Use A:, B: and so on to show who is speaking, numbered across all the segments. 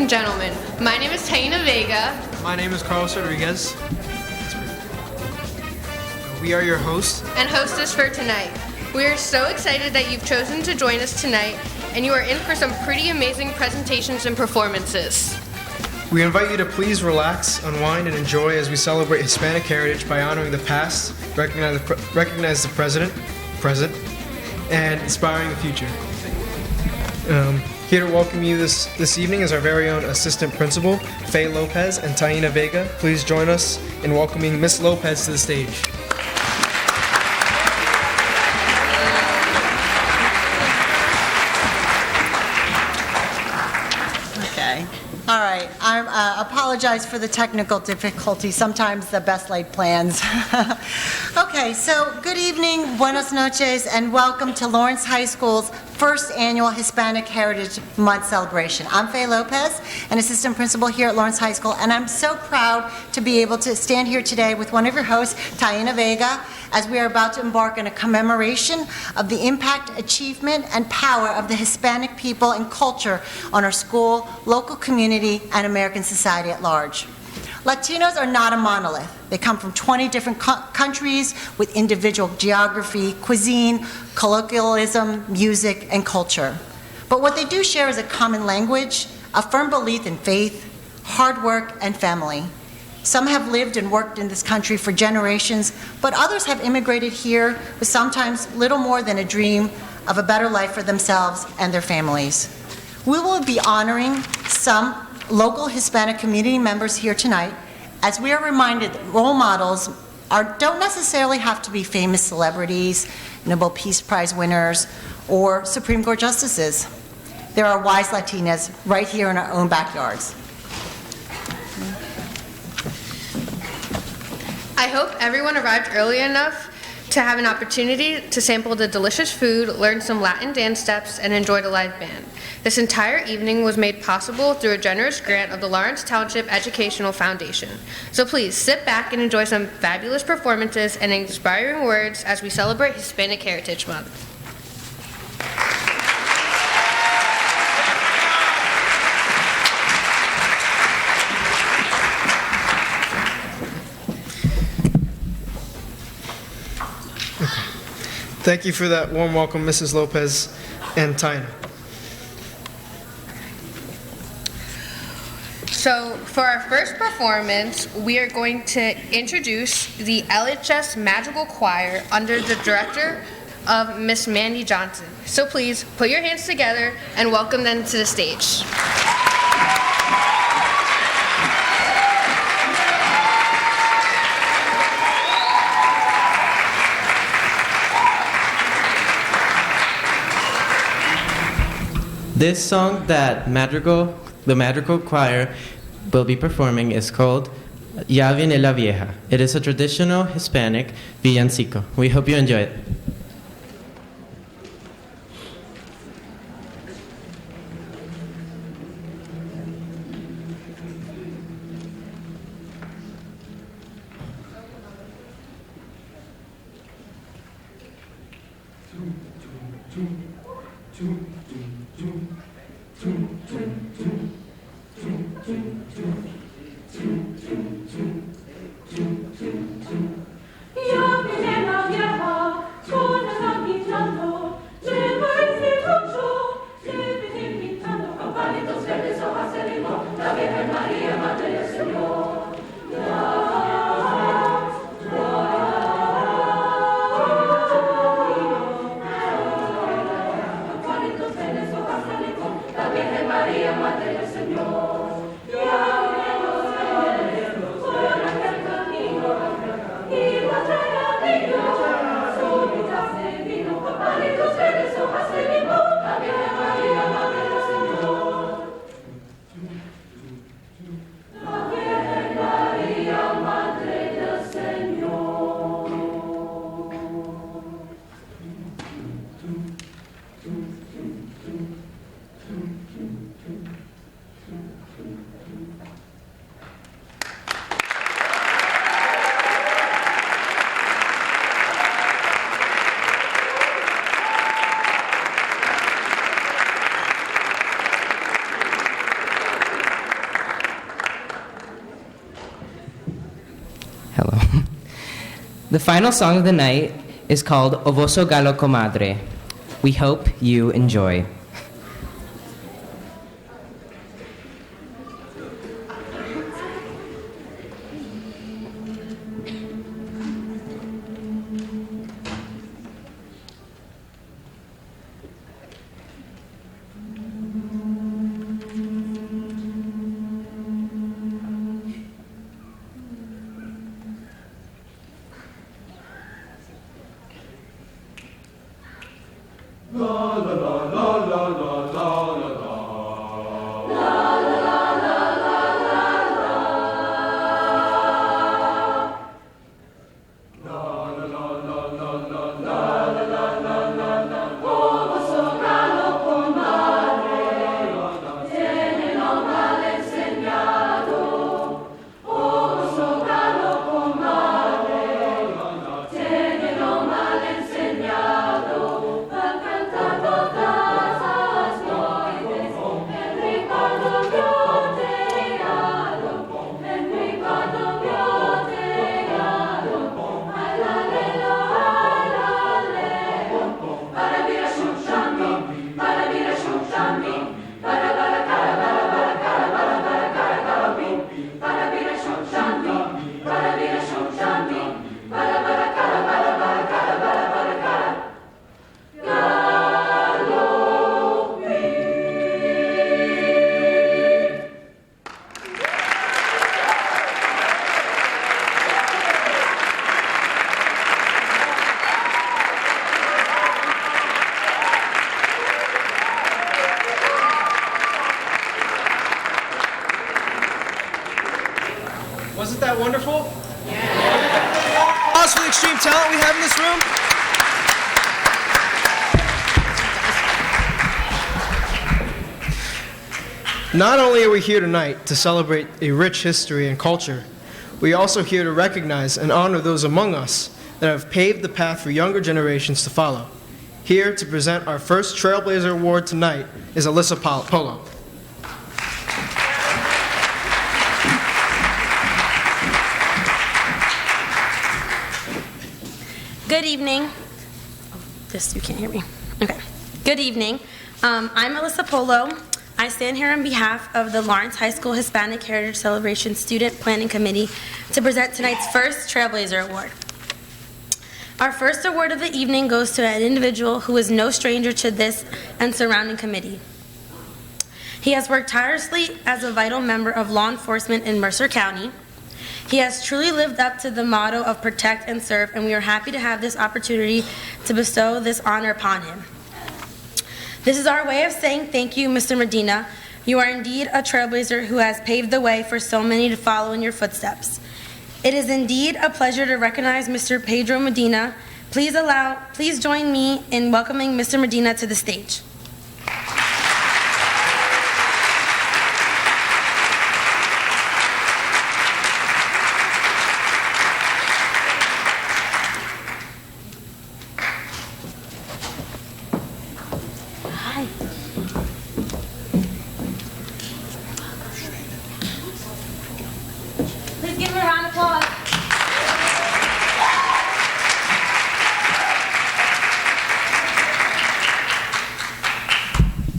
A: and gentlemen, my name is Taina Vega.
B: My name is Carlos Rodriguez. We are your hosts
A: And hostess for tonight. We are so excited that you've chosen to join us tonight, and you are in for some pretty amazing presentations and performances.
B: We invite you to please relax, unwind, and enjoy as we celebrate Hispanic heritage by honoring the past, recognize the present, and inspiring the future. Here to welcome you this evening is our very own Assistant Principal, Faye Lopez and Taina Vega. Please join us in welcoming Miss Lopez to the stage.
C: All right, I apologize for the technical difficulties, sometimes the best laid plans. Okay, so good evening, buenas noches, and welcome to Lawrence High School's first annual Hispanic Heritage Month celebration. I'm Faye Lopez, an assistant principal here at Lawrence High School, and I'm so proud to be able to stand here today with one of your hosts, Taina Vega, as we are about to embark on a commemoration of the impact, achievement, and power of the Hispanic people and culture on our school, local community, and American society at large. Latinos are not a monolith. They come from 20 different countries with individual geography, cuisine, colloquialism, music, and culture. But what they do share is a common language, a firm belief in faith, hard work, and family. Some have lived and worked in this country for generations, but others have immigrated here with sometimes little more than a dream of a better life for themselves and their families. We will be honoring some local Hispanic community members here tonight, as we are reminded that role models don't necessarily have to be famous celebrities, Nobel Peace Prize winners, or Supreme Court justices. There are wise Latinas right here in our own backyards.
A: I hope everyone arrived early enough to have an opportunity to sample the delicious food, learn some Latin dance steps, and enjoy the live band. This entire evening was made possible through a generous grant of the Lawrence Township Educational Foundation. So please sit back and enjoy some fabulous performances and inspiring words as we celebrate Hispanic Heritage Month.
B: Thank you for that warm welcome, Mrs. Lopez and Taina.
A: So for our first performance, we are going to introduce the LHS Magical Choir under the director of Miss Mandy Johnson. So please put your hands together and welcome them to the stage.
D: This song that the Madrigal Choir will be performing is called Ya Viene la Vieja. It is a traditional Hispanic villancico. We hope you enjoy it.
E: Venezuela. The final song of the night is called Ovoso Galo Comadre. We hope you enjoy.
B: Wasn't that wonderful? Yeah. Applause for the extreme talent we have in this room. Not only are we here tonight to celebrate a rich history and culture, we are also here to recognize and honor those among us that have paved the path for younger generations to follow. Here to present our first Trailblazer Award tonight is Alyssa Polo.
F: Good evening. You can't hear me. Okay. Good evening. I'm Alyssa Polo. I stand here on behalf of the Lawrence High School Hispanic Heritage Celebration Student Planning Committee to present tonight's first Trailblazer Award. Our first award of the evening goes to an individual who is no stranger to this and surrounding committee. He has worked tirelessly as a vital member of law enforcement in Mercer County. He has truly lived up to the motto of protect and serve, and we are happy to have this opportunity to bestow this honor upon him. This is our way of saying thank you, Mr. Medina. You are indeed a trailblazer who has paved the way for so many to follow in your footsteps. It is indeed a pleasure to recognize Mr. Pedro Medina. Please join me in welcoming Mr. Medina to the stage.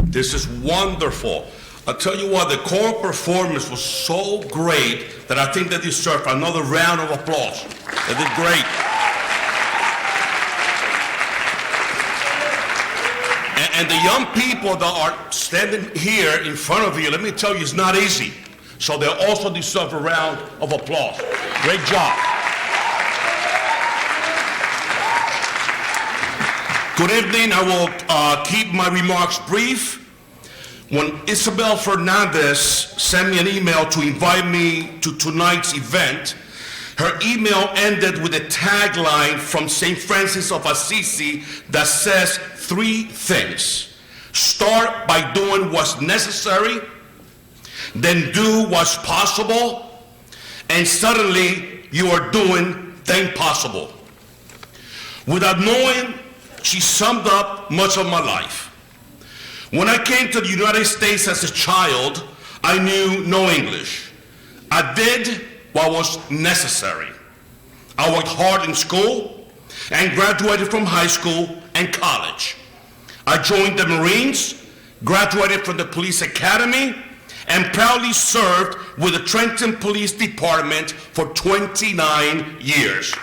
G: This is wonderful. I'll tell you what, the choral performance was so great that I think they deserve another round of applause. They did great. And the young people that are standing here in front of you, let me tell you, it's not easy. So they also deserve a round of applause. Great job. Good evening. I will keep my remarks brief. When Isabel Fernandez sent me an email to invite me to tonight's event, her email ended with a tagline from St. Francis of Assisi that says 3 things. Start by doing what's necessary, then do what's possible, and suddenly you are doing the impossible. Without knowing, she summed up much of my life. When I came to the United States as a child, I knew no English. I did what was necessary. I worked hard in school and graduated from high school and college. I joined the Marines, graduated from the Police Academy, and proudly served with the Trenton Police Department for 29 years.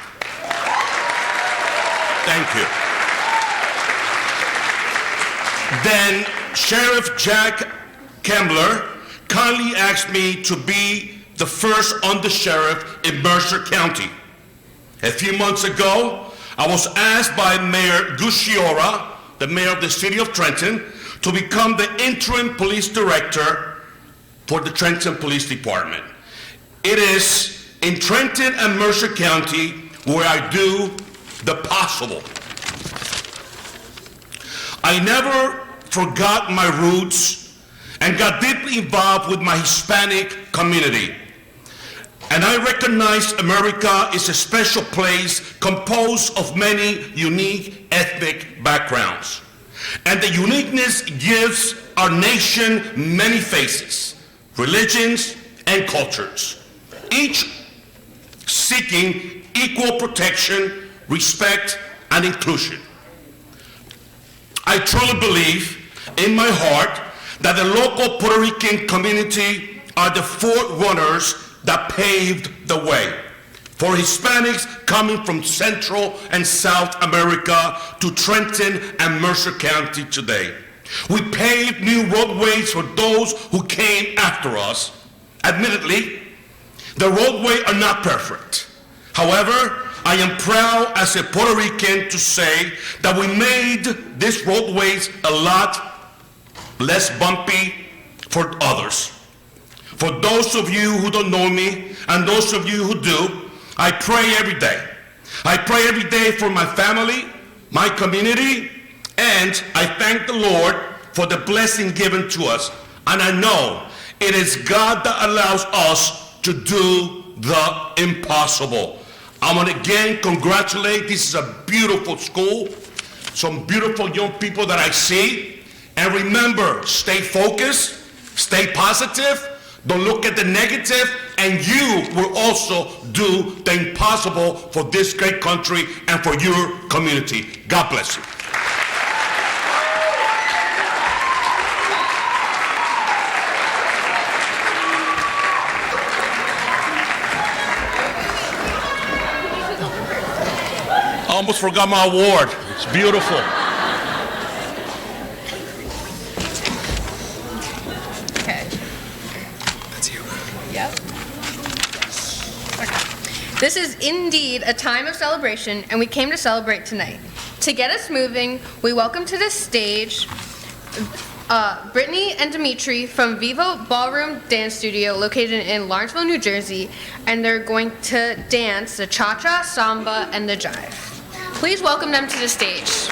G: Thank you. Then Sheriff Jack Kembler kindly asked me to be the first undersheriff in Mercer County. A few months ago, I was asked by Mayor Gusciora, the mayor of the city of Trenton, to become the interim police director for the Trenton Police Department. It is in Trenton and Mercer County where I do the possible. I never forgot my roots and got deeply involved with my Hispanic community. And I recognize America is a special place composed of many unique ethnic backgrounds. And the uniqueness gives our nation many faces, religions, and cultures, each seeking equal protection, respect, and inclusion. I truly believe in my heart that the local Puerto Rican community are the forerunners that paved the way for Hispanics coming from Central and South America to Trenton and Mercer County today. We paved new roadways for those who came after us. Admittedly, the roadways are not perfect. However, I am proud as a Puerto Rican to say that we made these roadways a lot less bumpy for others. For those of you who don't know me, and those of you who do, I pray every day. I pray every day for my family, my community, and I thank the Lord for the blessing given to us. And I know it is God that allows us to do the impossible. I want to again congratulate. This is a beautiful school, some beautiful young people that I see. And remember, stay focused, stay positive, don't look at the negative, and you will also do the impossible for this great country and for your community. God bless you. I almost forgot my award. It's beautiful.
A: Okay. Yep. Okay. This is indeed a time of celebration, and we came to celebrate tonight. To get us moving, we welcome to the stage Brittany and Dimitri from Vivo Ballroom Dance Studio located in Lawrenceville, New Jersey, and they're going to dance the cha-cha, samba, and the jive. Please welcome them to the stage.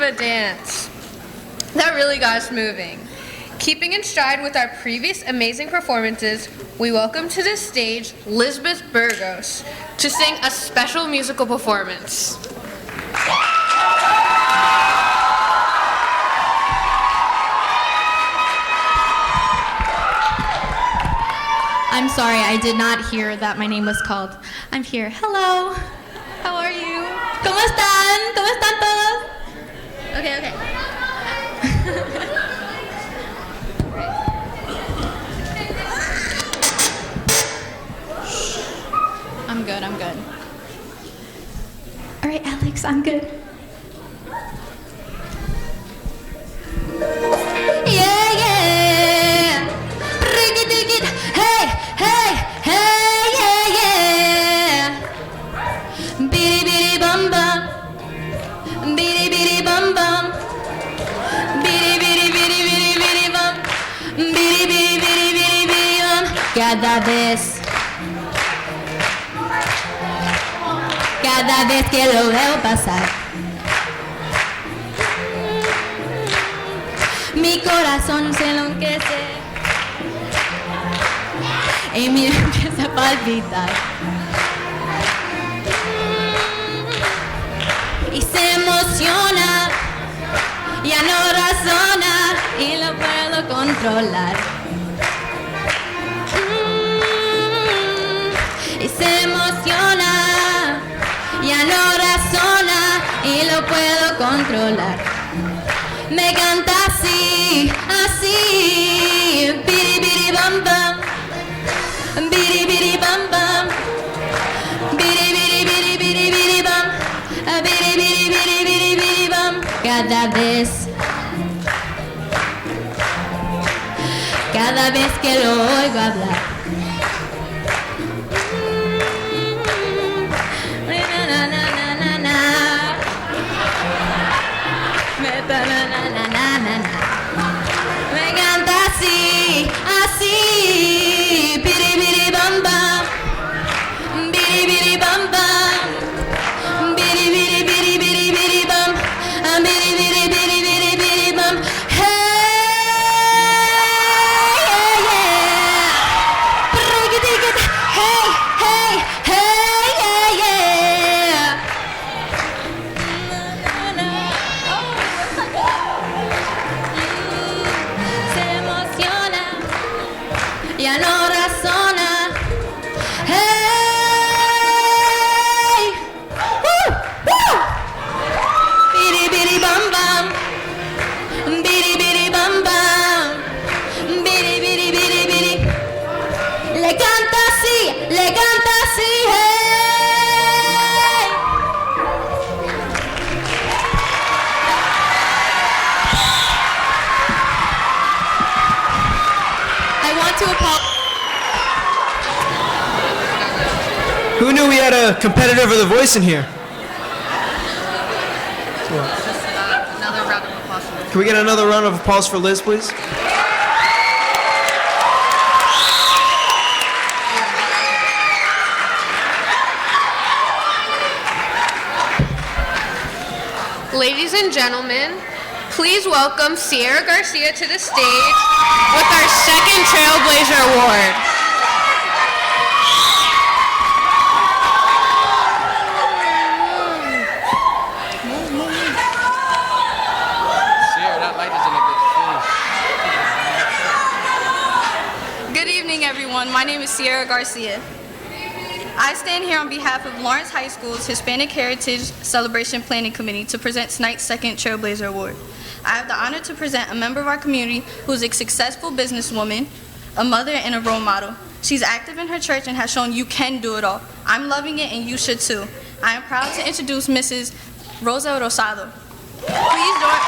A: a dance. That really got us moving. Keeping in stride with our previous amazing performances, we welcome to the stage Lisbeth Burgos to sing a special musical performance.
H: I'm sorry, I did not hear that my name was called. I'm here. Hello. How are you? ¿Cómo están? ¿Cómo están todos? Okay. I'm good. All right, Alex, I'm good. Yeah. Rig-a-dig-it. Hey, yeah. Bidi bum bum. Bidi bum bum. Bidi bum. Bidi bum. Cada vez que lo veo pasar, mi corazón se enloquece y me empieza a palpitar y se emociona, ya no razona y lo puedo controlar. Y se emociona, ya no razona y lo puedo controlar. Me canta así, bidi bam bam, bidi bam bam, bidi bam, bidi bam. Cada vez que lo oigo hablar. Me canta así, bidi bam bam, bidi bam bam, bidi bam, bidi bam. Hey, yeah. Hey, yeah. Se emociona, ya no razona. Hey, woo. Bidi bam bam, bidi bam bam, bidi. Le canta así, hey. I want to apologize.
B: Who knew we had a competitor for the voice in here?
A: Another round of applause.
B: Can we get another round of applause for Liz, please?
A: Ladies and gentlemen, please welcome Sierra Garcia to the stage with our second Trailblazer Award.
I: Good evening, everyone. My name is Sierra Garcia. I stand here on behalf of Lawrence High School's Hispanic Heritage Celebration Planning Committee to present tonight's second Trailblazer Award. I have the honor to present a member of our community who is a successful businesswoman, a mother, and a role model. She's active in her church and has shown you can do it all. I'm loving it, and you should too. I am proud to introduce Mrs. Rosa Rosado. Please join.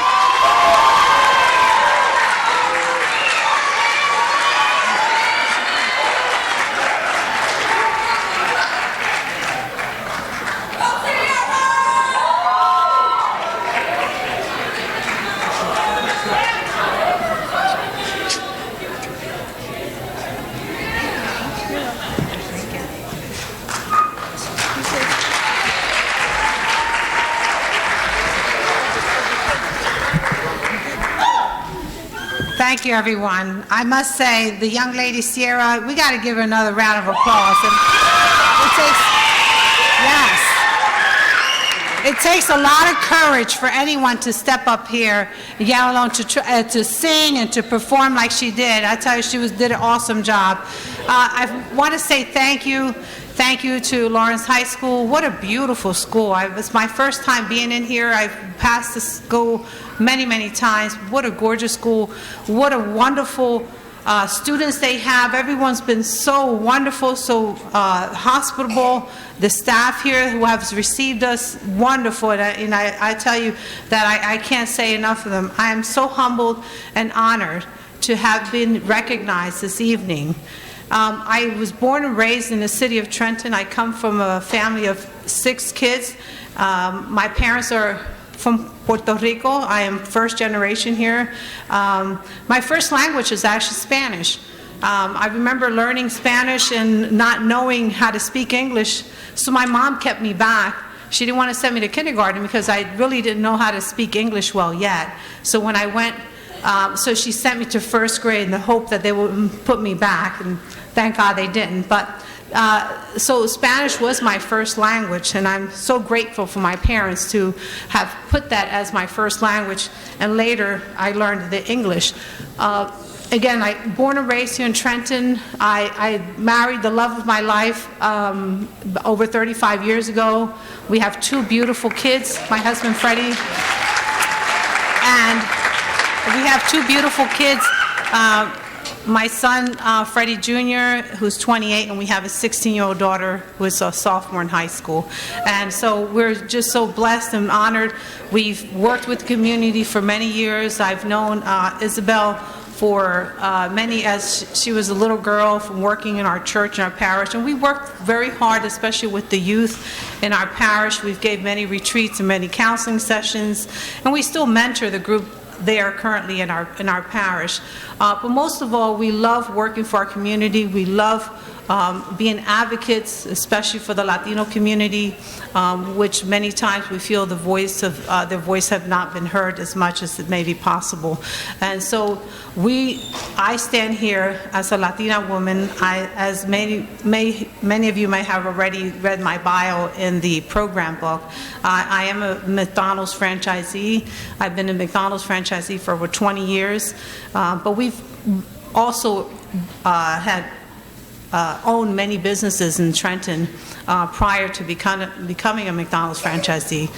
J: you, everyone. I must say, the young lady, Sierra, we got to give her another round of applause. And it takes a lot of courage for anyone to step up here, yell alone, to sing and to perform like she did. I tell you, she did an awesome job. I want to say thank you. Thank you to Lawrence High School. What a beautiful school. It's my first time being in here. I've passed the school many, many times. What a gorgeous school. What a wonderful students they have. Everyone's been so wonderful, so hospitable. The staff here who have received us, wonderful. And I tell you that I can't say enough of them. I am so humbled and honored to have been recognized this evening. I was born and raised in the city of Trenton. I come from a family of 6 kids. My parents are from Puerto Rico. I am first generation here. My first language is actually Spanish. I remember learning Spanish and not knowing how to speak English, so my mom kept me back. She didn't want to send me to kindergarten because I really didn't know how to speak English well yet. So when I went, so she sent me to first grade in the hope that they would put me back, and thank God they didn't. But so Spanish was my first language, and I'm so grateful for my parents to have put that as my first language, and later I learned the English. Again, I born and raised here in Trenton. I married the love of my life over 35 years ago. We have 2 beautiful kids, my husband Freddie, and we have 2 beautiful kids. My son, Freddie Jr., who's 28, and we have a 16-year-old daughter who is a sophomore in high school. And so we're just so blessed and honored. We've worked with the community for many years. I've known Isabel for many, as she was a little girl, from working in our church and our parish. And we worked very hard, especially with the youth in our parish. We've gave many retreats and many counseling sessions, and we still mentor the group there currently in our parish. But most of all, we love working for our community. We love being advocates, especially for the Latino community, which many times we feel their voice have not been heard as much as it may be possible. And so I stand here as a Latina woman. As many of you may have already read my bio in the program book. I am a McDonald's franchisee. I've been a McDonald's franchisee for over 20 years, but we've also had owned many businesses in Trenton prior to becoming a McDonald's franchisee.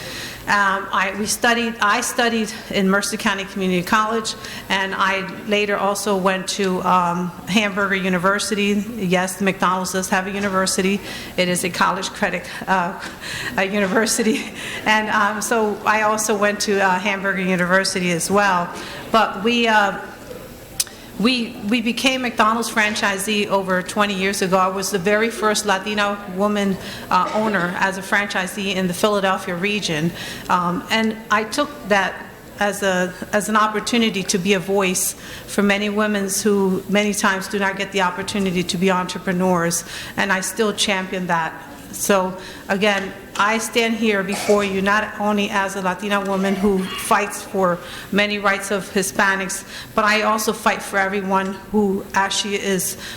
J: I studied in Mercer County Community College, and I later also went to Hamburger University. Yes, McDonald's does have a university. It is a college credit university. And so I also went to Hamburger University as well. But we became McDonald's franchisee over 20 years ago. I was the very first Latina woman owner as a franchisee in the Philadelphia region. And I took that as an opportunity to be a voice for many women who many times do not get the opportunity to be entrepreneurs. And I still champion that. So again, I stand here before you not only as a Latina woman who fights for many rights of Hispanics, but I also fight for everyone who actually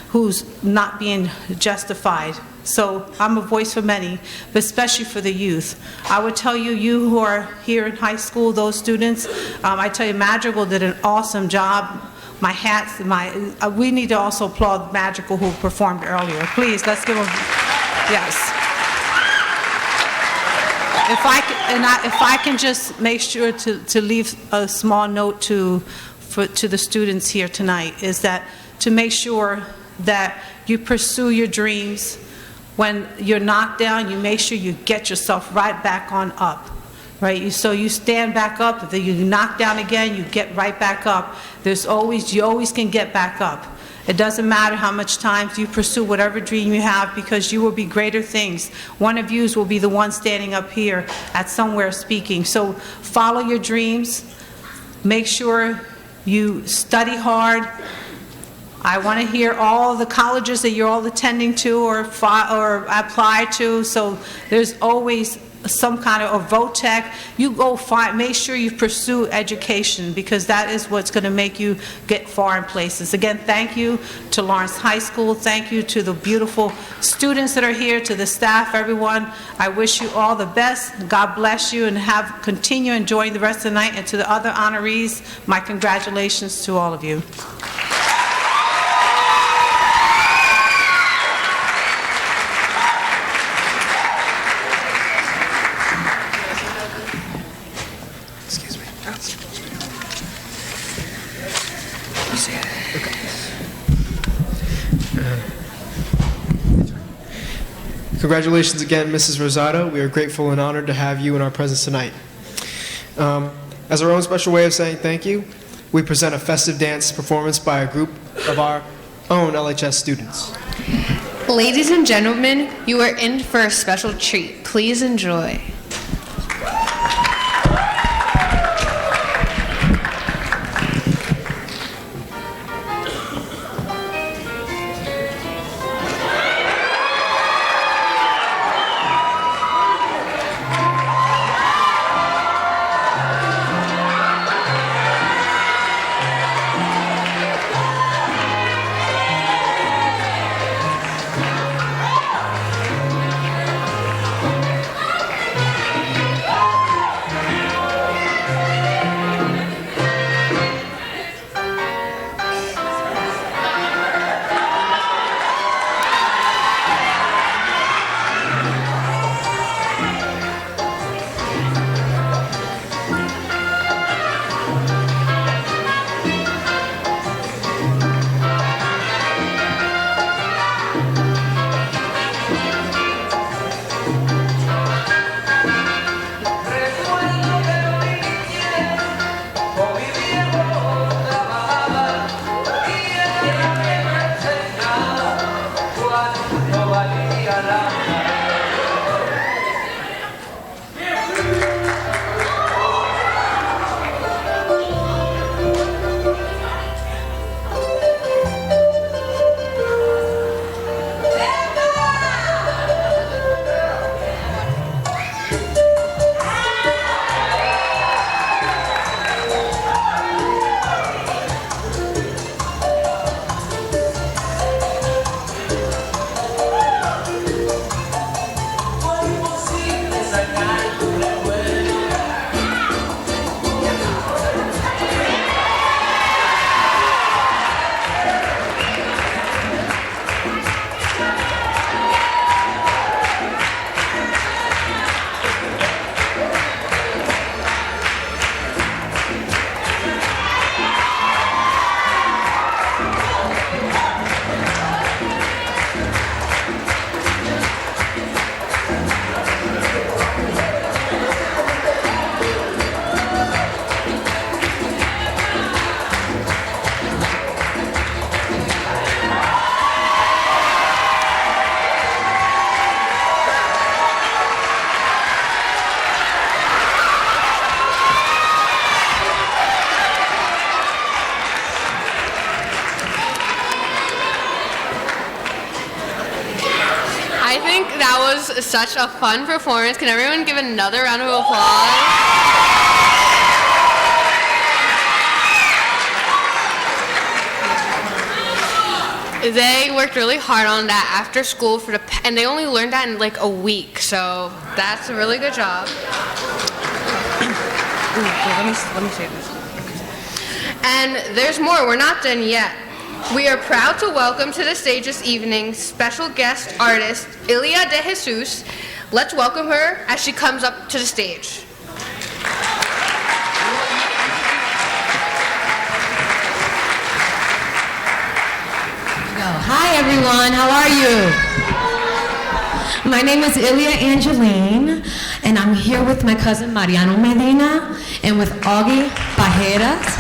J: who's not being justified. So I'm a voice for many, but especially for the youth. I would tell you who are here in high school, those students, I tell you Madrigal did an awesome job. My hats, we need to also applaud Madrigal who performed earlier. Please, let's give them, yes. If I can just make sure to leave a small note to the students here tonight, is that to make sure that you pursue your dreams. When you're knocked down, you make sure you get yourself right back on up, right? So you stand back up. If you knock down again, you get right back up. You always can get back up. It doesn't matter how much time you pursue whatever dream you have, because you will be greater things. One of you will be the one standing up here at somewhere speaking. So follow your dreams. Make sure you study hard. I want to hear all the colleges that you're all attending to or apply to. So there's always some kind of, or VOTEC, you go make sure you pursue education, because that is what's going to make you get far in places. Again, thank you to Lawrence High School. Thank you to the beautiful students that are here, to the staff, everyone. I wish you all the best. God bless you, and continue enjoying the rest of the night. And to the other honorees, my congratulations to all of you.
B: Congratulations again, Mrs. Rosado. We are grateful and honored to have you in our presence tonight. As our own special way of saying thank you, we present a festive dance performance by a group of our own LHS students.
A: Ladies and gentlemen, you are in for a special treat. Please enjoy. Such a fun performance. Can everyone give another round of applause? They worked really hard on that after school and they only learned that in like a week, so that's a really good job. Let me see this. And there's more. We're not done yet. We are proud to welcome to the stage this evening special guest artist Ilia de Jesus. Let's welcome her as she comes up to the stage.
K: Hi everyone, how are you? My name is Ilia Angeline, and I'm here with my cousin Mariano Medina and with Augie Bajares.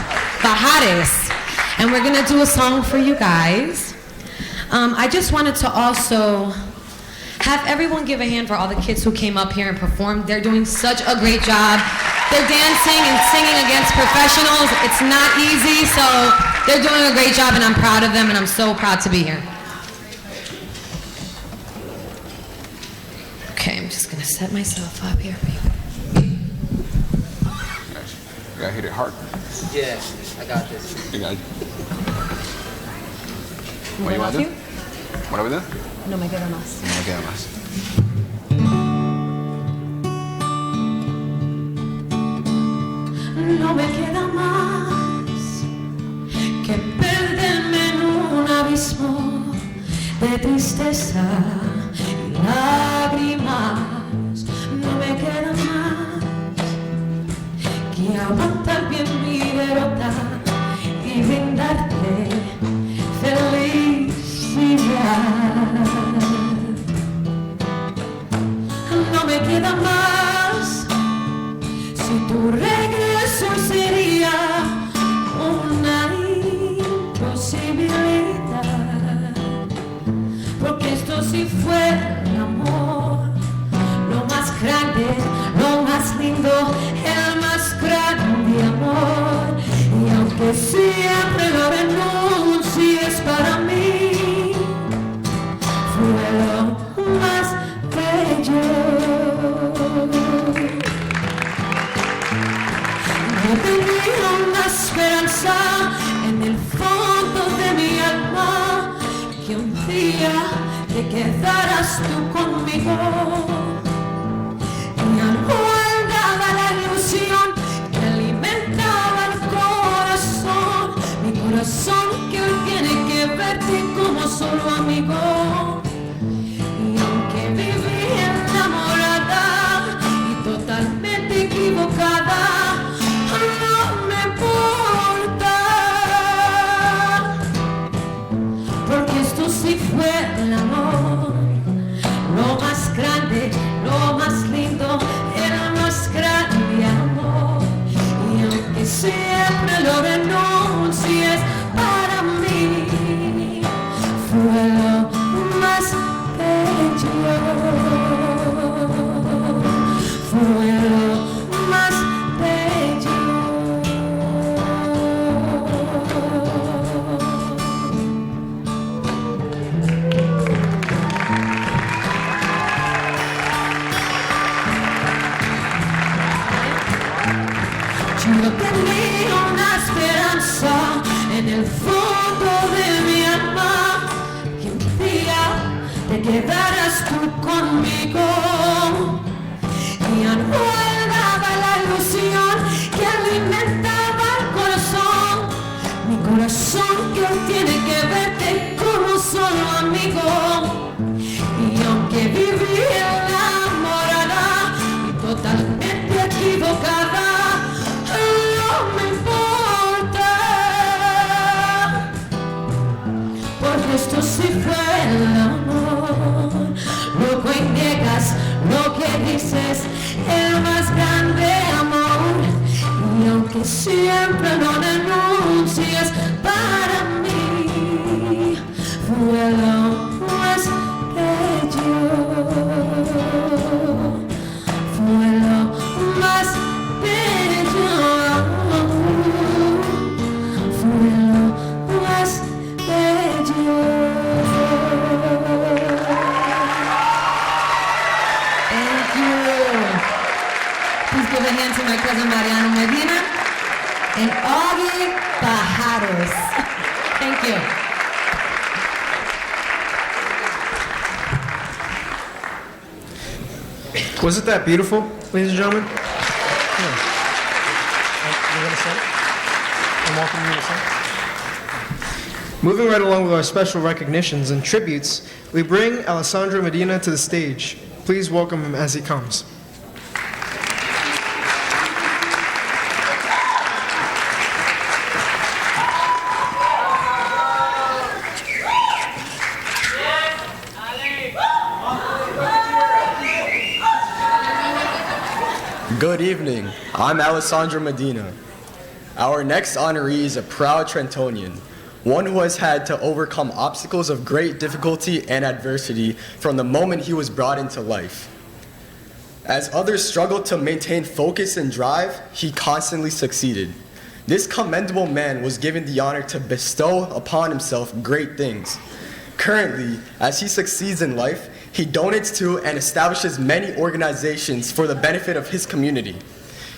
K: And we're gonna do a song for you guys. I just wanted to also have everyone give a hand for all the kids who came up here and performed. They're doing such a great job. They're dancing and singing against professionals. It's not easy, so they're doing a great job and I'm proud of them and I'm so proud to be here. Okay, just gonna set myself up here.
L: You gotta hit it hard.
E: Yeah, I got this.
L: You got it. What do you want to do? What do we do?
K: No me queda más.
L: No me queda más.
K: No me queda más que perderme en un abismo de tristeza y lágrimas. No me queda más que aguantar bien mi derrota y brindarte felicidad. No me queda más si tu regreso sería una imposibilidad, porque esto sí fue el amor, lo más grande, lo más lindo, el más grande amor. Y aunque siempre lo renuncies para mí, fue lo más bello. Yo tenía una esperanza en el fondo de mi alma, que un día te quedaras tú conmigo. Y aguardaba la ilusión que alimentaba el corazón, mi corazón que hoy tiene que verte como solo amigo. Y aunque viví enamorada y totalmente equivocada, no me importa, porque esto sí fue el amor, lo más grande, lo más lindo, el más grande amor. Y aunque siempre lo renuncies para mí, fue lo más bello, fue lo más bello. Yo tenía una esperanza en el fondo de mi alma, que un día te quedaras tú conmigo. Y aguardaba la ilusión que alimentaba el corazón, mi corazón que hoy tiene que verte como solo amigo. Y aunque viví enamorada y totalmente equivocada, no me importa, porque esto sí fue el amor, lo que niegas, lo que dices, el más grande amor. Y aunque siempre lo renuncies para mí, fue lo más bello, fue lo más bello, fue lo más bello. Thank you. Please give a hand to my cousin Mariano Medina and Augie Bajados. Thank you.
B: Wasn't that beautiful, ladies and gentlemen? Yeah. You're gonna say it? I'm welcoming you to say it. Moving right along with our special recognitions and tributes, we bring Alessandro Medina to the stage. Please welcome him as he comes.
M: Good evening. I'm Alessandro Medina. Our next honoree is a proud Trentonian, one who has had to overcome obstacles of great difficulty and adversity from the moment he was brought into life. As others struggled to maintain focus and drive, he constantly succeeded. This commendable man was given the honor to bestow upon himself great things. Currently, as he succeeds in life, He donates to and establishes many organizations for the benefit of his community.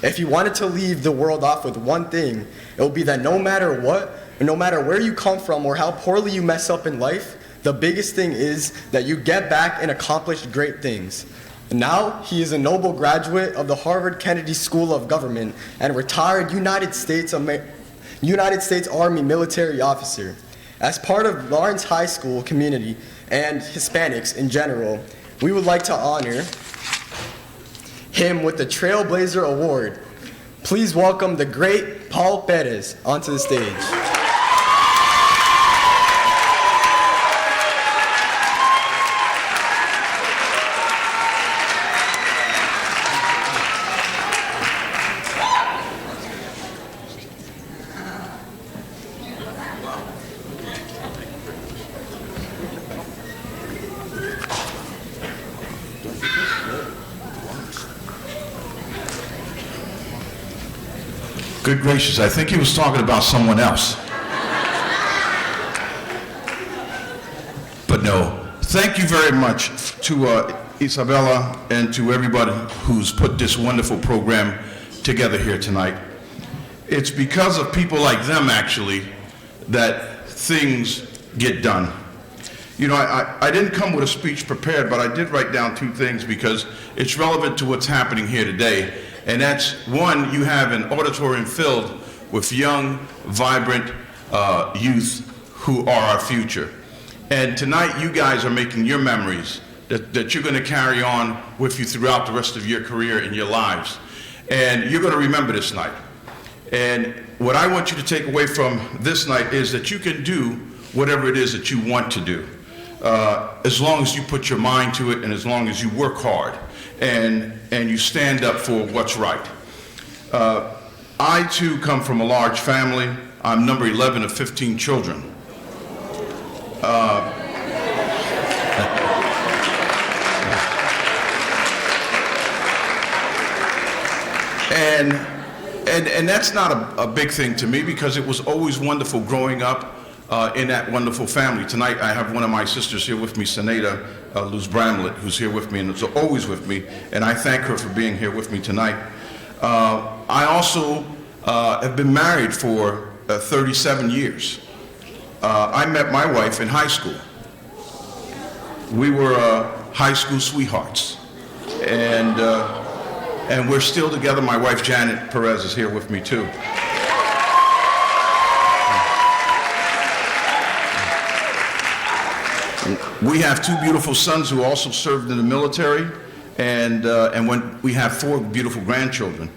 M: If he wanted to leave the world off with one thing, it would be that no matter what, no matter where you come from or how poorly you mess up in life, the biggest thing is that you get back and accomplish great things. Now, he is a noble graduate of the Harvard Kennedy School of Government and retired United States Army military officer. As part of Lawrence High School community and Hispanics in general, we would like to honor him with the Trailblazer Award. Please welcome the great Paul Perez onto the stage.
G: Good gracious, I think he was talking about someone else. But no, thank you very much to Isabella and to everybody who's put this wonderful program together here tonight. It's because of people like them, actually, that things get done. You know, I didn't come with a speech prepared, but I did write down two things because it's relevant to what's happening here today. And that's, one, you have an auditorium filled with young, vibrant youth who are our future. And tonight, you guys are making your memories that you're going to carry on with you throughout the rest of your career and your lives. And you're going to remember this night. And what I want you to take away from this night is that you can do whatever it is that you want to do, as long as you put your mind to it and as long as you work hard. And you stand up for what's right. I, too, come from a large family. I'm number 11 of 15 children. And that's not a big thing to me because it was always wonderful growing up in that wonderful family. Tonight, I have one of my sisters here with me, Seneda Luz Bramlett, who's here with me and is always with me, and I thank her for being here with me tonight. I also have been married for 37 years. I met my wife in high school. We were high school sweethearts, and we're still together. My wife, Janet Perez, is here with me, too. We have two beautiful sons who also served in the military, and when we have 4 beautiful grandchildren.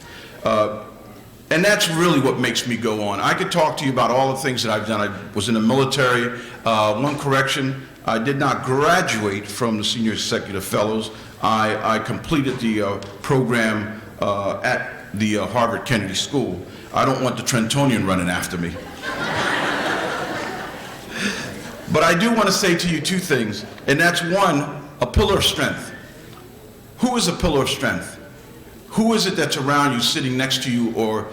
G: And that's really what makes me go on. I could talk to you about all the things that I've done. I was in the military. One correction, I did not graduate from the Senior Executive Fellows. I completed the program at the Harvard Kennedy School. I don't want the Trentonian running after me. But I do want to say to you 2 things, and that's one, a pillar of strength. Who is a pillar of strength? Who is it that's around you, sitting next to you, or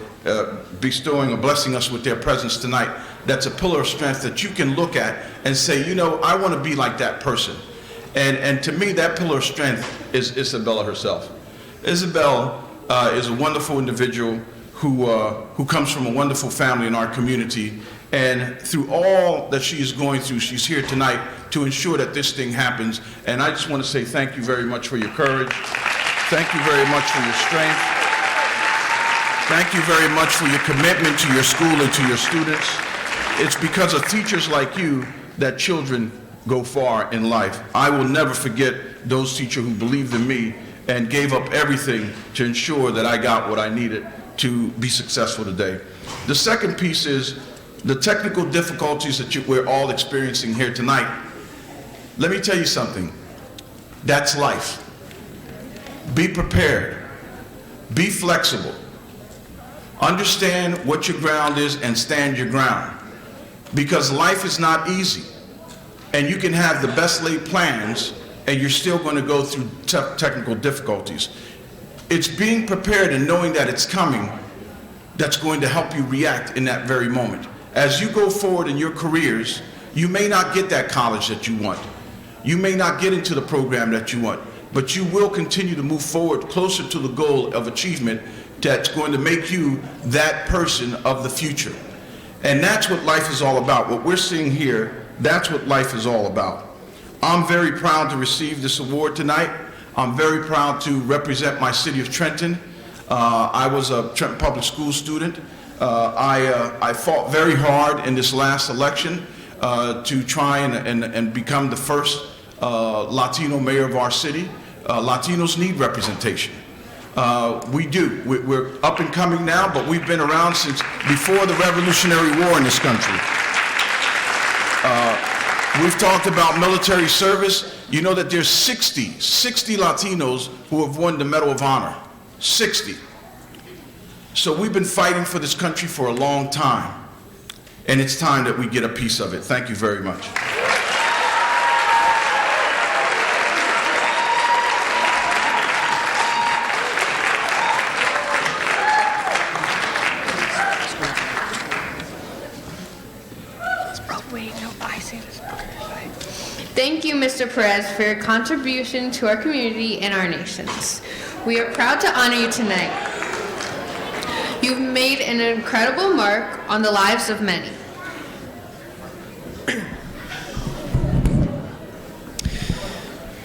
G: bestowing or blessing us with their presence tonight, that's a pillar of strength that you can look at and say, you know, I want to be like that person. And to me, that pillar of strength is Isabella herself. Isabel is a wonderful individual who comes from a wonderful family in our community. And through all that she is going through, she's here tonight to ensure that this thing happens. And I just want to say thank you very much for your courage. Thank you very much for your strength. Thank you very much for your commitment to your school and to your students. It's because of teachers like you that children go far in life. I will never forget those teachers who believed in me and gave up everything to ensure that I got what I needed to be successful today. The second piece is the technical difficulties that we're all experiencing here tonight. Let me tell you something. That's life. Be prepared. Be flexible. Understand what your ground is and stand your ground. Because life is not easy. And you can have the best laid plans and you're still going to go through technical difficulties. It's being prepared and knowing that it's coming that's going to help you react in that very moment. As you go forward in your careers, you may not get that college that you want. You may not get into the program that you want, but you will continue to move forward closer to the goal of achievement that's going to make you that person of the future. And that's what life is all about. What we're seeing here, that's what life is all about. I'm very proud to receive this award tonight. I'm very proud to represent my city of Trenton. I was a Trenton Public School student. I fought very hard in this last election to try and become the first Latino mayor of our city. Latinos need representation. We do. We're up and coming now, but we've been around since before the Revolutionary War in this country. We've talked about military service. You know that there's 60 Latinos who have won the Medal of Honor. 60. So we've been fighting for this country for a long time, and it's time that we get a piece of it. Thank you very much.
A: Thank you, Mr. Perez, for your contribution to our community and our nations. We are proud to honor you tonight. You've made an incredible mark on the lives of many.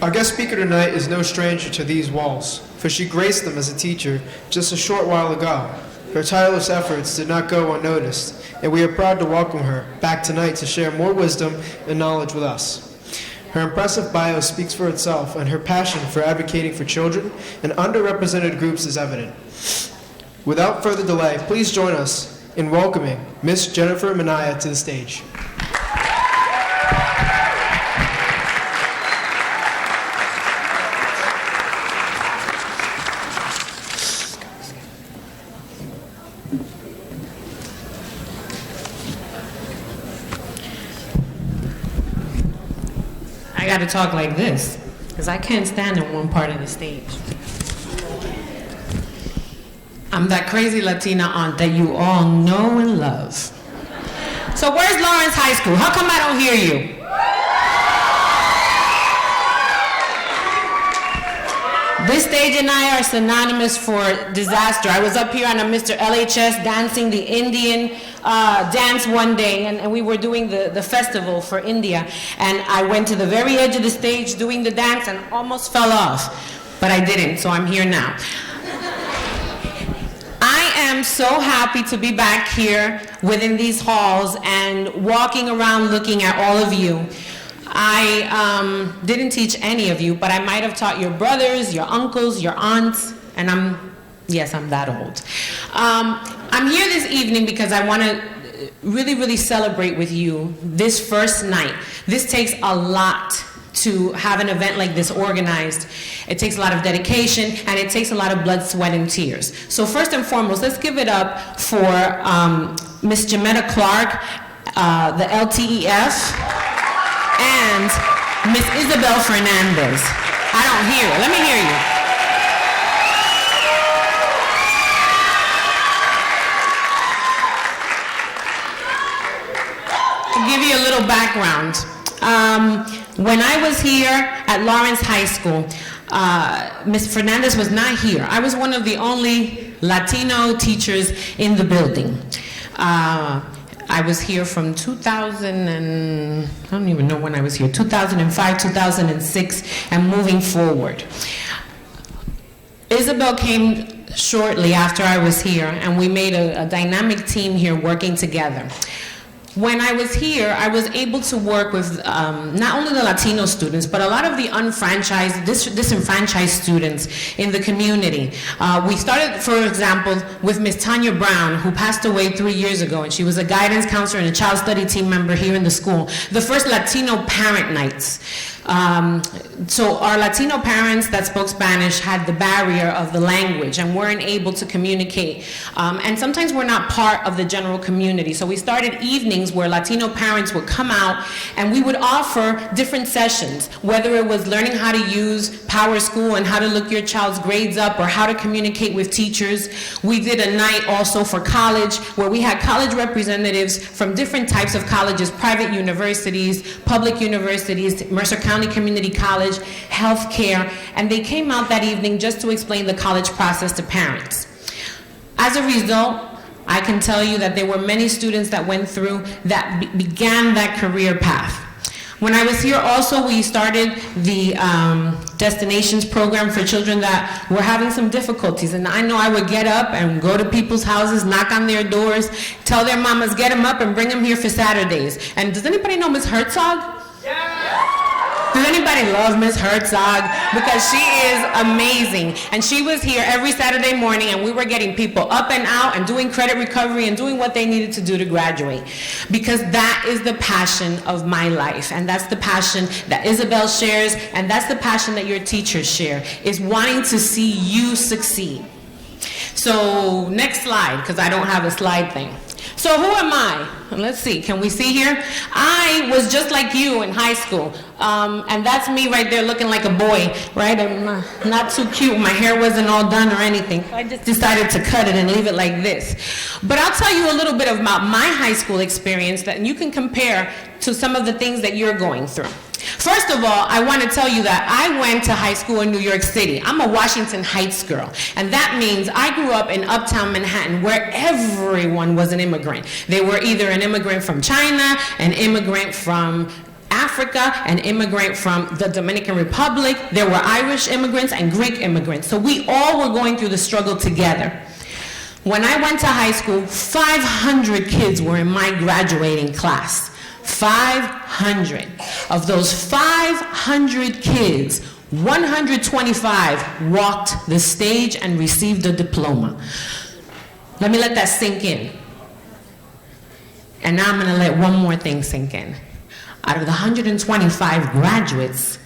B: Our guest speaker tonight is no stranger to these walls, for she graced them as a teacher just a short while ago. Her tireless efforts did not go unnoticed, and we are proud to welcome her back tonight to share more wisdom and knowledge with us. Her impressive bio speaks for itself, and her passion for advocating for children and underrepresented groups is evident. Without further delay, please join us in welcoming Miss Jennifer Minaya to the stage.
K: I gotta talk like this, because I can't stand in one part of the stage. I'm that crazy Latina aunt that you all know and love. So where's Lawrence High School? How come I don't hear you? This stage and I are synonymous for disaster. I was up here on a Mr. LHS dancing the Indian dance one day, and we were doing the festival for India, and I went to the very edge of the stage doing the dance and almost fell off, but I didn't, so I'm here now. I am so happy to be back here within these halls and walking around looking at all of you. I didn't teach any of you, but I might have taught your brothers, your uncles, your aunts, and I'm that old. I'm here this evening because I want to really celebrate with you this first night. This takes a lot to have an event like this organized. It takes a lot of dedication, and it takes a lot of blood, sweat, and tears. So first and foremost, let's give it up for Miss Jametta Clark, the LTEF, and Miss Isabel Fernandez. I don't hear it. Let me hear you. To give you a little background, when I was here at Lawrence High School, Ms. Fernandez was not here. I was one of the only Latino teachers in the building. I was here from 2000 and, I don't even know when I was here, 2005, 2006, and moving forward. Isabel came shortly after I was here, and we made a dynamic team here working together. When I was here, I was able to work with not only the Latino students, but a lot of the unfranchised, disenfranchised students in the community. We started, for example, with Miss Tanya Brown, who passed away 3 years ago, and she was a guidance counselor and a child study team member here in the school. The first Latino parent nights. So our Latino parents that spoke Spanish had the barrier of the language and weren't able to communicate. And sometimes we're not part of the general community. So we started evenings evenings where Latino parents would come out and we would offer different sessions, whether it was learning how to use Power School and how to look your child's grades up or how to communicate with teachers. We did a night also for college where we had college representatives from different types of colleges, private universities, public universities, Mercer County Community College, healthcare, and they came out that evening just to explain the college process to parents. As a result, I can tell you that there were many students that went through that began that career path. When I was here also, we started the Destinations program for children that were having some difficulties. And I know I would get up and go to people's houses, knock on their doors, tell their mamas, get them up and bring them here for Saturdays. And does anybody know Miss Herzog? Does anybody love Miss Herzog? Because she is amazing. And she was here every Saturday morning and we were getting people up and out and doing credit recovery and doing what they needed to do to graduate. Because that is the passion of my life. And that's the passion that Isabel shares, and that's the passion that your teachers share, is wanting to see you succeed. So next slide, because I don't have a slide thing. So who am I? Let's see, can we see here? I was just like you in high school. And that's me right there looking like a boy, right? I'm not too cute. My hair wasn't all done or anything. I just decided to cut it and leave it like this. But I'll tell you a little bit about my high school experience that you can compare to some of the things that you're going through. First of all, I want to tell you that I went to high school in New York City. I'm a Washington Heights girl, and that means I grew up in uptown Manhattan where everyone was an immigrant. They were either an immigrant from China, an immigrant from Africa, an immigrant from the Dominican Republic. There were Irish immigrants and Greek immigrants. So we all were going through the struggle together. When I went to high school, 500 kids were in my graduating class. 500. Of those 500 kids, 125 walked the stage and received a diploma. Let me let that sink in. And now I'm going to let one more thing sink in. Out of the 125 graduates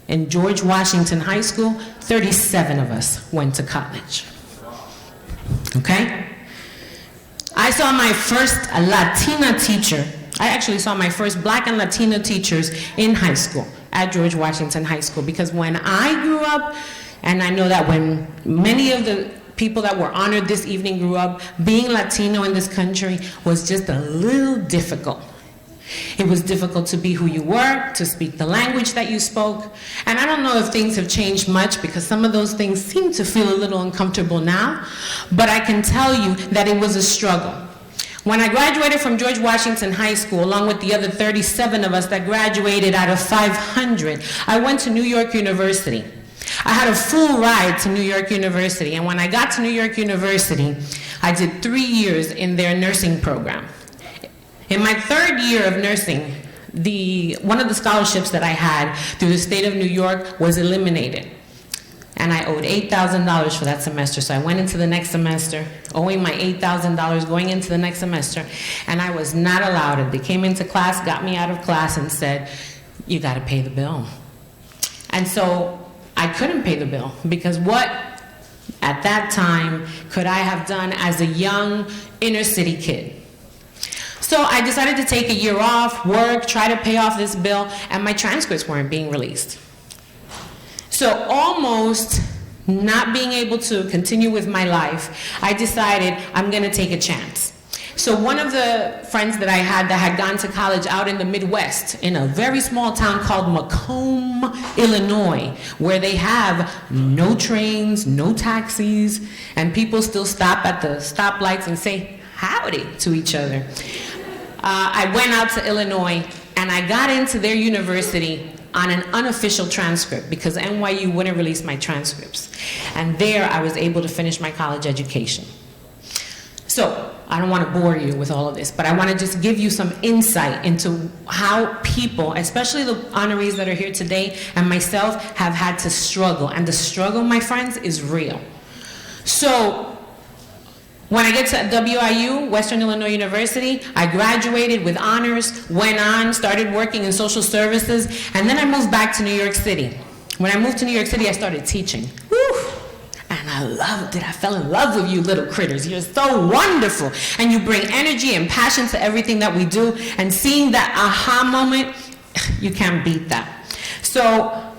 K: in George Washington High School, 37 of us went to college. Okay? I saw my first Latina teacher. I actually saw my first Black and Latino teachers in high school at George Washington High School, because when I grew up, and I know that when many of the people that were honored this evening grew up, being Latino in this country was just a little difficult. It was difficult to be who you were, to speak the language that you spoke, and I don't know if things have changed much because some of those things seem to feel a little uncomfortable now, but I can tell you that it was a struggle. When I graduated from George Washington High School, along with the other 37 of us that graduated out of 500, I went to New York University. I had a full ride to New York University, and when I got to New York University, I did 3 years in their nursing program. In my third year of nursing, one of the scholarships that I had through the state of New York was eliminated. And I owed $8,000 for that semester. So I went into the next semester, owing my $8,000 going into the next semester, and I was not allowed it. They came into class, got me out of class, and said, you got to pay the bill. And so I couldn't pay the bill, because what, at that time, could I have done as a young inner city kid? So I decided to take a year off, work, try to pay off this bill, and my transcripts weren't being released. So almost not being able to continue with my life, I decided I'm going to take a chance. So one of the friends that I had that had gone to college out in the Midwest, in a very small town called Macomb, Illinois, where they have no trains, no taxis, and people still stop at the stoplights and say howdy to each other. I went out to Illinois, and I got into their university on an unofficial transcript because NYU wouldn't release my transcripts. And there I was able to finish my college education. So I don't want to bore you with all of this, but I want to just give you some insight into how people, especially the honorees that are here today and myself, have had to struggle. And the struggle, my friends, is real. So when I get to WIU, Western Illinois University, I graduated with honors, went on, started working in social services, and then I moved back to New York City. When I moved to New York City, I started teaching. Woo! And I loved it. I fell in love with you little critters. You're so wonderful. And you bring energy and passion to everything that we do. And seeing that aha moment, you can't beat that. So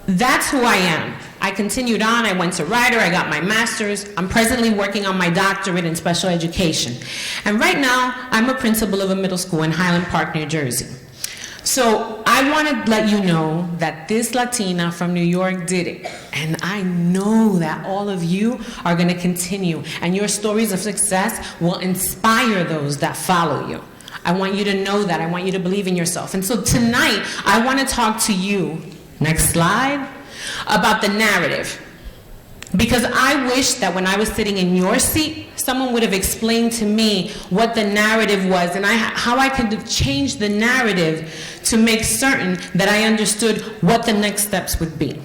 K: that's who I am. I continued on. I went to Rider. I got my master's. I'm presently working on my doctorate in special education. And right now, I'm a principal of a middle school in Highland Park, New Jersey. So I want to let you know that this Latina from New York did it. And I know that all of you are going to continue. And your stories of success will inspire those that follow you. I want you to know that. I want you to believe in yourself. And so tonight, I want to talk to you, next slide, about the narrative. Because I wish that when I was sitting in your seat, someone would have explained to me what the narrative was and how I could have changed the narrative to make certain that I understood what the next steps would be.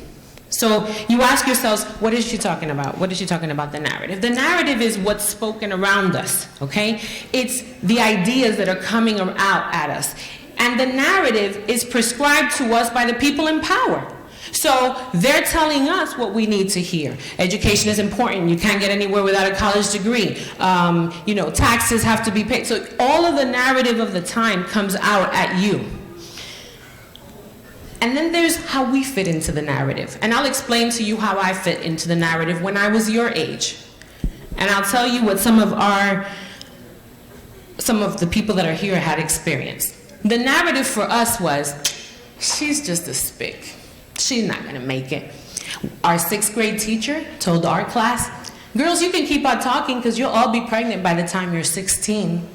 K: So you ask yourselves, what is she talking about? What is she talking about, the narrative? The narrative is what's spoken around us, okay? It's the ideas that are coming out at us. And the narrative is prescribed to us by the people in power. So they're telling us what we need to hear. Education is important. You can't get anywhere without a college degree. Taxes have to be paid. So all of the narrative of the time comes out at you. And then there's how we fit into the narrative. And I'll explain to you how I fit into the narrative when I was your age. And I'll tell you what some of the people that are here had experienced. The narrative for us was, she's just a spick. She's not going to make it. Our 6th grade teacher told our class, girls, you can keep on talking because you'll all be pregnant by the time you're 16.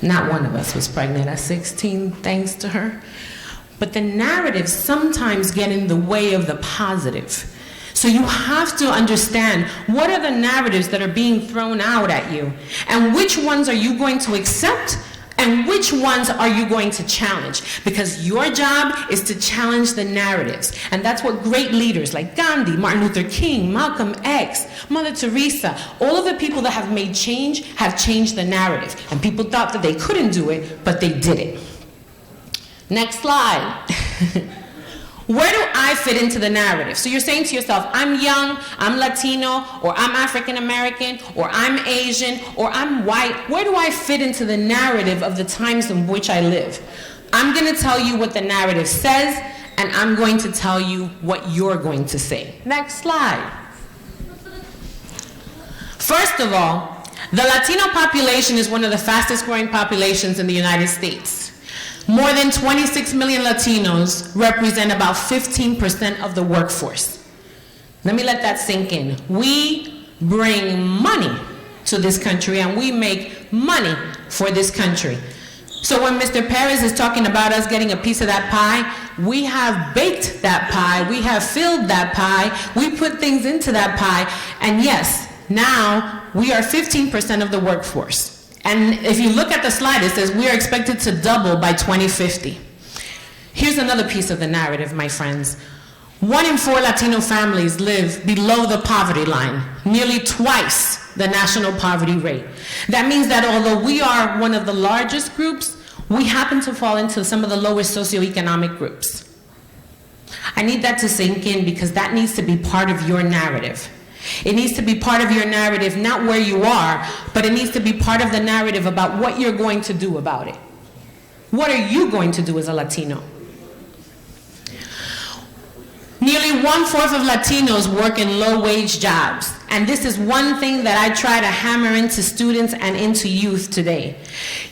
K: Not one of us was pregnant at 16, thanks to her. But the narratives sometimes get in the way of the positive. So you have to understand, what are the narratives that are being thrown out at you? And which ones are you going to accept? And which ones are you going to challenge? Because your job is to challenge the narratives. And that's what great leaders like Gandhi, Martin Luther King, Malcolm X, Mother Teresa, all of the people that have made change have changed the narrative. And people thought that they couldn't do it, but they did it. Next slide. Where do I fit into the narrative? So you're saying to yourself, I'm young, I'm Latino, or I'm African American, or I'm Asian, or I'm white. Where do I fit into the narrative of the times in which I live? I'm going to tell you what the narrative says, and I'm going to tell you what you're going to say. Next slide. First of all, the Latino population is one of the fastest growing populations in the United States. More than 26 million Latinos represent about 15% of the workforce. Let me let that sink in. We bring money to this country and we make money for this country. So when Mr. Perez is talking about us getting a piece of that pie, we have baked that pie, we have filled that pie, we put things into that pie, and yes, now we are 15% of the workforce. And if you look at the slide, it says we are expected to double by 2050. Here's another piece of the narrative, my friends. 1 in 4 Latino families live below the poverty line, nearly twice the national poverty rate. That means that although we are one of the largest groups, we happen to fall into some of the lowest socioeconomic groups. I need that to sink in because that needs to be part of your narrative. It needs to be part of your narrative, not where you are, but it needs to be part of the narrative about what you're going to do about it. What are you going to do as a Latino? Nearly 1/4 of Latinos work in low-wage jobs, and this is one thing that I try to hammer into students and into youth today.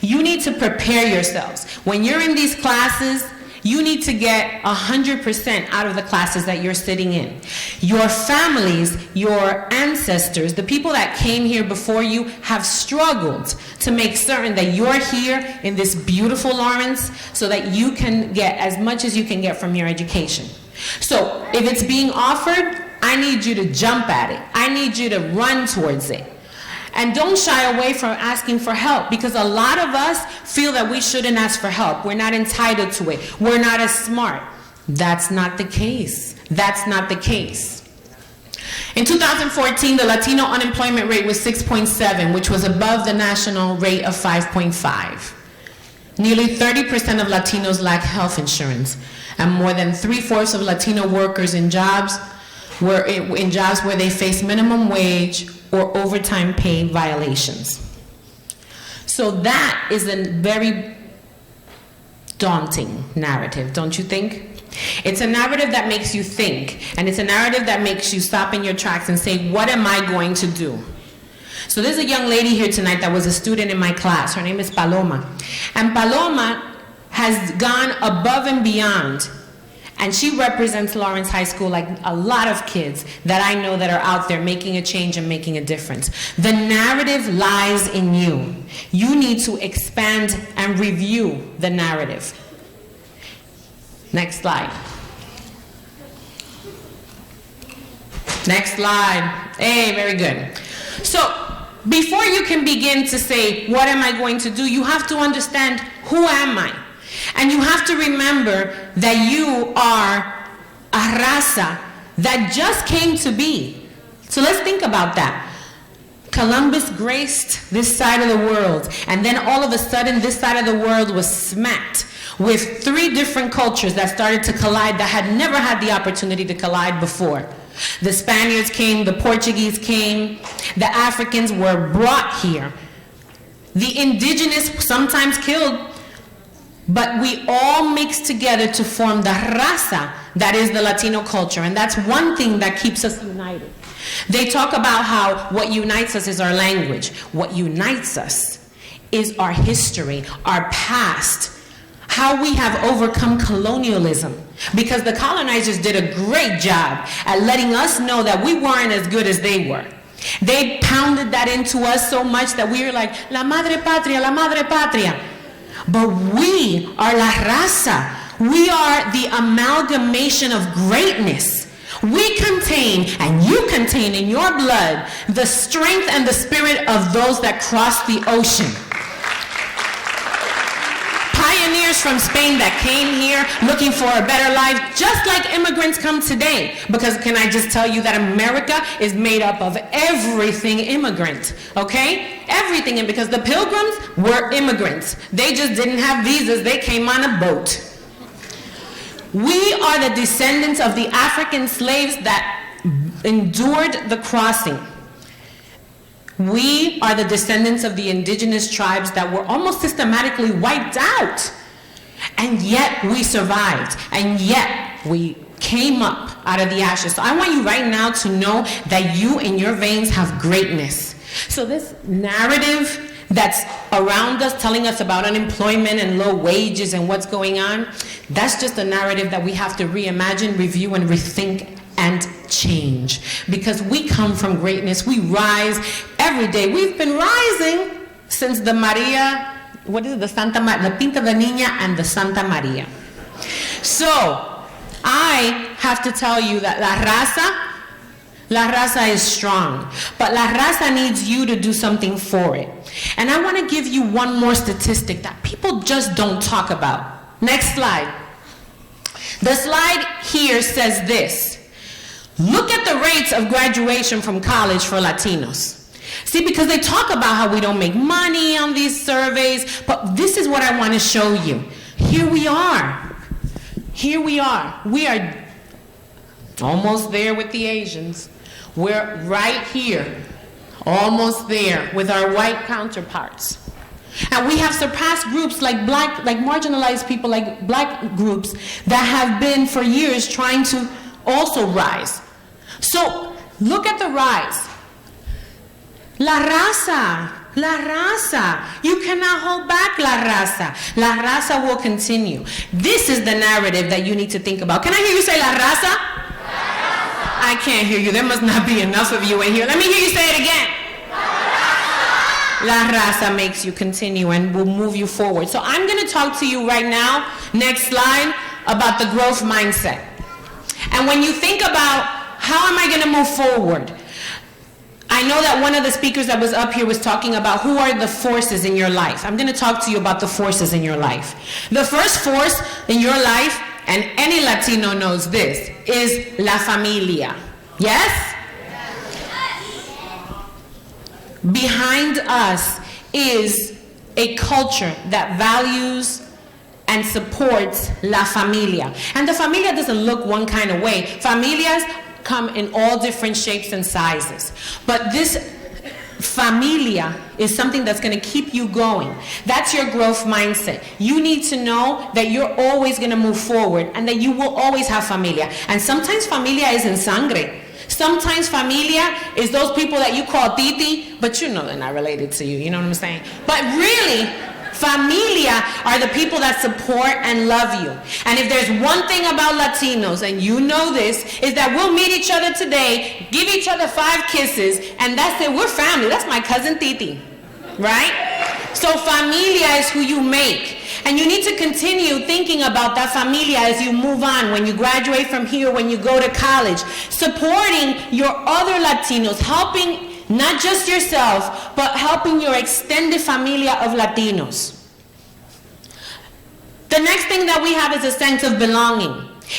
K: You need to prepare yourselves. When you're in these classes, you need to get 100% out of the classes that you're sitting in. Your families, your ancestors, the people that came here before you have struggled to make certain that you're here in this beautiful Lawrence so that you can get as much as you can get from your education. So if it's being offered, I need you to jump at it. I need you to run towards it. And don't shy away from asking for help, because a lot of us feel that we shouldn't ask for help. We're not entitled to it. We're not as smart. That's not the case. That's not the case. In 2014, the Latino unemployment rate was 6.7, which was above the national rate of 5.5. Nearly 30% of Latinos lack health insurance, and more than 3/4 of Latino workers in jobs in jobs where they face minimum wage or overtime pay violations. So that is a very daunting narrative, don't you think? It's a narrative that makes you think, and it's a narrative that makes you stop in your tracks and say, what am I going to do? So there's a young lady here tonight that was a student in my class. Her name is Paloma. And Paloma has gone above and beyond, and she represents Lawrence High School like a lot of kids that I know that are out there making a change and making a difference. The narrative lies in you. You need to expand and review the narrative. Next slide. Next slide. Hey, very good. So, before you can begin to say, what am I going to do? You have to understand, who am I? And you have to remember that you are a raza that just came to be. So let's think about that. Columbus graced this side of the world, and then all of a sudden this side of the world was smacked with 3 different cultures that started to collide that had never had the opportunity to collide before. The Spaniards came, the Portuguese came, the Africans were brought here. The indigenous sometimes killed, but we all mix together to form the raza that is the Latino culture, and that's one thing that keeps us united. They talk about how what unites us is our language. What unites us is our history, our past, how we have overcome colonialism. Because the colonizers did a great job at letting us know that we weren't as good as they were. They pounded that into us so much that we were like, la madre patria, la madre patria. But we are la raza. We are the amalgamation of greatness. We contain, and you contain in your blood, the strength and the spirit of those that crossed the ocean. Pioneers from Spain that came here looking for a better life, just like immigrants come today. Because can I just tell you that America is made up of everything immigrant, okay? Everything, and because the Pilgrims were immigrants. They just didn't have visas, they came on a boat. We are the descendants of the African slaves that endured the crossing. We are the descendants of the indigenous tribes that were almost systematically wiped out. And yet we survived. And yet we came up out of the ashes. So I want you right now to know that you in your veins have greatness. So this narrative that's around us telling us about unemployment and low wages and what's going on, that's just a narrative that we have to reimagine, review, and rethink and change. Because we come from greatness. We rise every day. We've been rising since the Maria, what is it, the Santa Maria, the Pinta de Niña and the Santa Maria. So I have to tell you that La Raza is strong, but La Raza needs you to do something for it. And I want to give you one more statistic that people just don't talk about. Next slide. The slide here says this. Look at the rates of graduation from college for Latinos. See, because they talk about how we don't make money on these surveys, but this is what I want to show you. Here we are. Here we are. We are almost there with the Asians. We're right here, almost there with our white counterparts. And we have surpassed groups like marginalized people, like black groups that have been for years trying to also rise. So look at the rise. La raza, la raza. You cannot hold back la raza. La raza will continue. This is the narrative that you need to think about. Can I hear you say la raza? I can't hear you. There must not be enough of you in here. Let me hear you say it again. La raza makes you continue and will move you forward. So I'm going to talk to you right now, next slide, about the growth mindset. And when you think about how am I going to move forward, I know that one of the speakers that was up here was talking about who are the forces in your life. I'm going to talk to you about the forces in your life. The first force in your life, and any Latino knows this, is la familia. Yes? Behind us is a culture that values and supports la familia. And the familia doesn't look one kind of way. Familias come in all different shapes and sizes. But this familia is something that's going to keep you going. That's your growth mindset. You need to know that you're always going to move forward and that you will always have familia. And sometimes familia is in sangre. Sometimes familia is those people that you call titi, but you know they're not related to you. You know what I'm saying? But really, familia are the people that support and love you. And if there's one thing about Latinos, and you know this, is that we'll meet each other today, give each other 5 kisses, and that's it. We're family. That's my cousin Titi, right? So familia is who you make. And you need to continue thinking about that familia as you move on, when you graduate from here, when you go to college, supporting your other Latinos, helping not just yourself, but helping your extended familia of Latinos. The next thing that we have is a sense of belonging.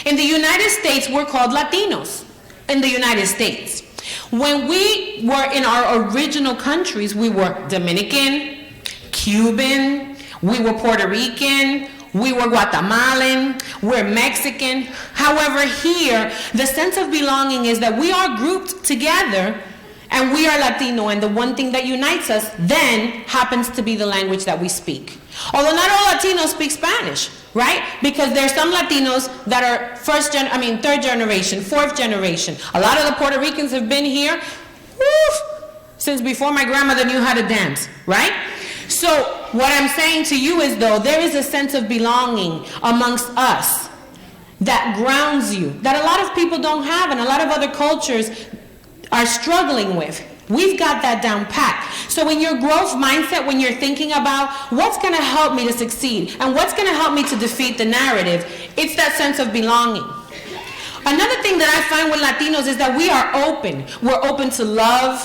K: In the United States, we're called Latinos in the United States. When we were in our original countries, we were Dominican, Cuban, we were Puerto Rican, we were Guatemalan, we're Mexican. However, here, the sense of belonging is that we are grouped together and we are Latino, and the one thing that unites us then happens to be the language that we speak. Although not all Latinos speak Spanish, right? Because there's some Latinos that are third generation, fourth generation. A lot of the Puerto Ricans have been here since before my grandmother knew how to dance, right? So what I'm saying to you is, though, there is a sense of belonging amongst us that grounds you, that a lot of people don't have and a lot of other cultures are struggling with. We've got that down pat. So in your growth mindset, when you're thinking about what's going to help me to succeed and what's going to help me to defeat the narrative, it's that sense of belonging. Another thing that I find with Latinos is that we are open. We're open to love.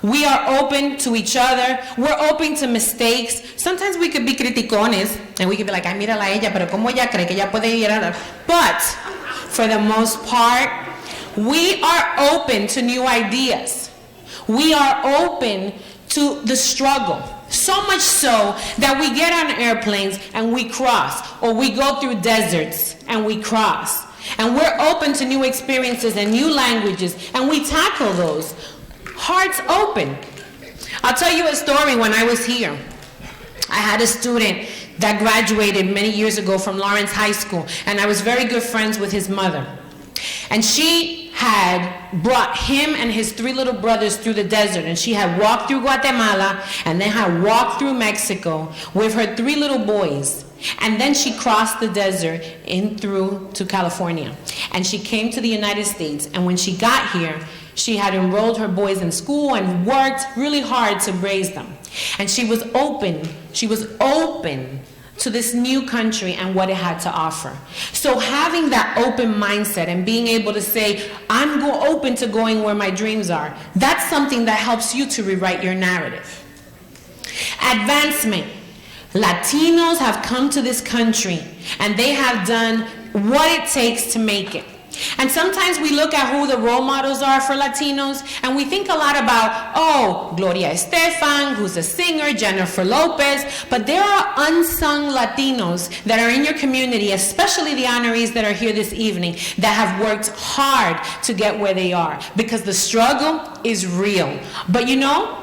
K: We are open to each other. We're open to mistakes. Sometimes we could be criticones, and we could be like, ay, mírala a ella, pero ¿cómo ella cree que ella puede ir a...? But, for the most part, we are open to new ideas. We are open to the struggle. So much so that we get on airplanes and we cross, or we go through deserts and we cross. And we're open to new experiences and new languages, and we tackle those. Hearts open. I'll tell you a story. When I was here, I had a student that graduated many years ago from Lawrence High School, and I was very good friends with his mother. And she had brought him and his 3 little brothers through the desert, and she had walked through Guatemala and then had walked through Mexico with her 3 little boys. And then she crossed the desert in through to California. And she came to the United States, and when she got here, she had enrolled her boys in school and worked really hard to raise them. And she was open to this new country and what it had to offer. So having that open mindset and being able to say, I'm open to going where my dreams are, that's something that helps you to rewrite your narrative. Advancement. Latinos have come to this country and they have done what it takes to make it. And sometimes we look at who the role models are for Latinos, and we think a lot about, oh, Gloria Estefan, who's a singer, Jennifer Lopez, but there are unsung Latinos that are in your community, especially the honorees that are here this evening, that have worked hard to get where they are, because the struggle is real. But you know,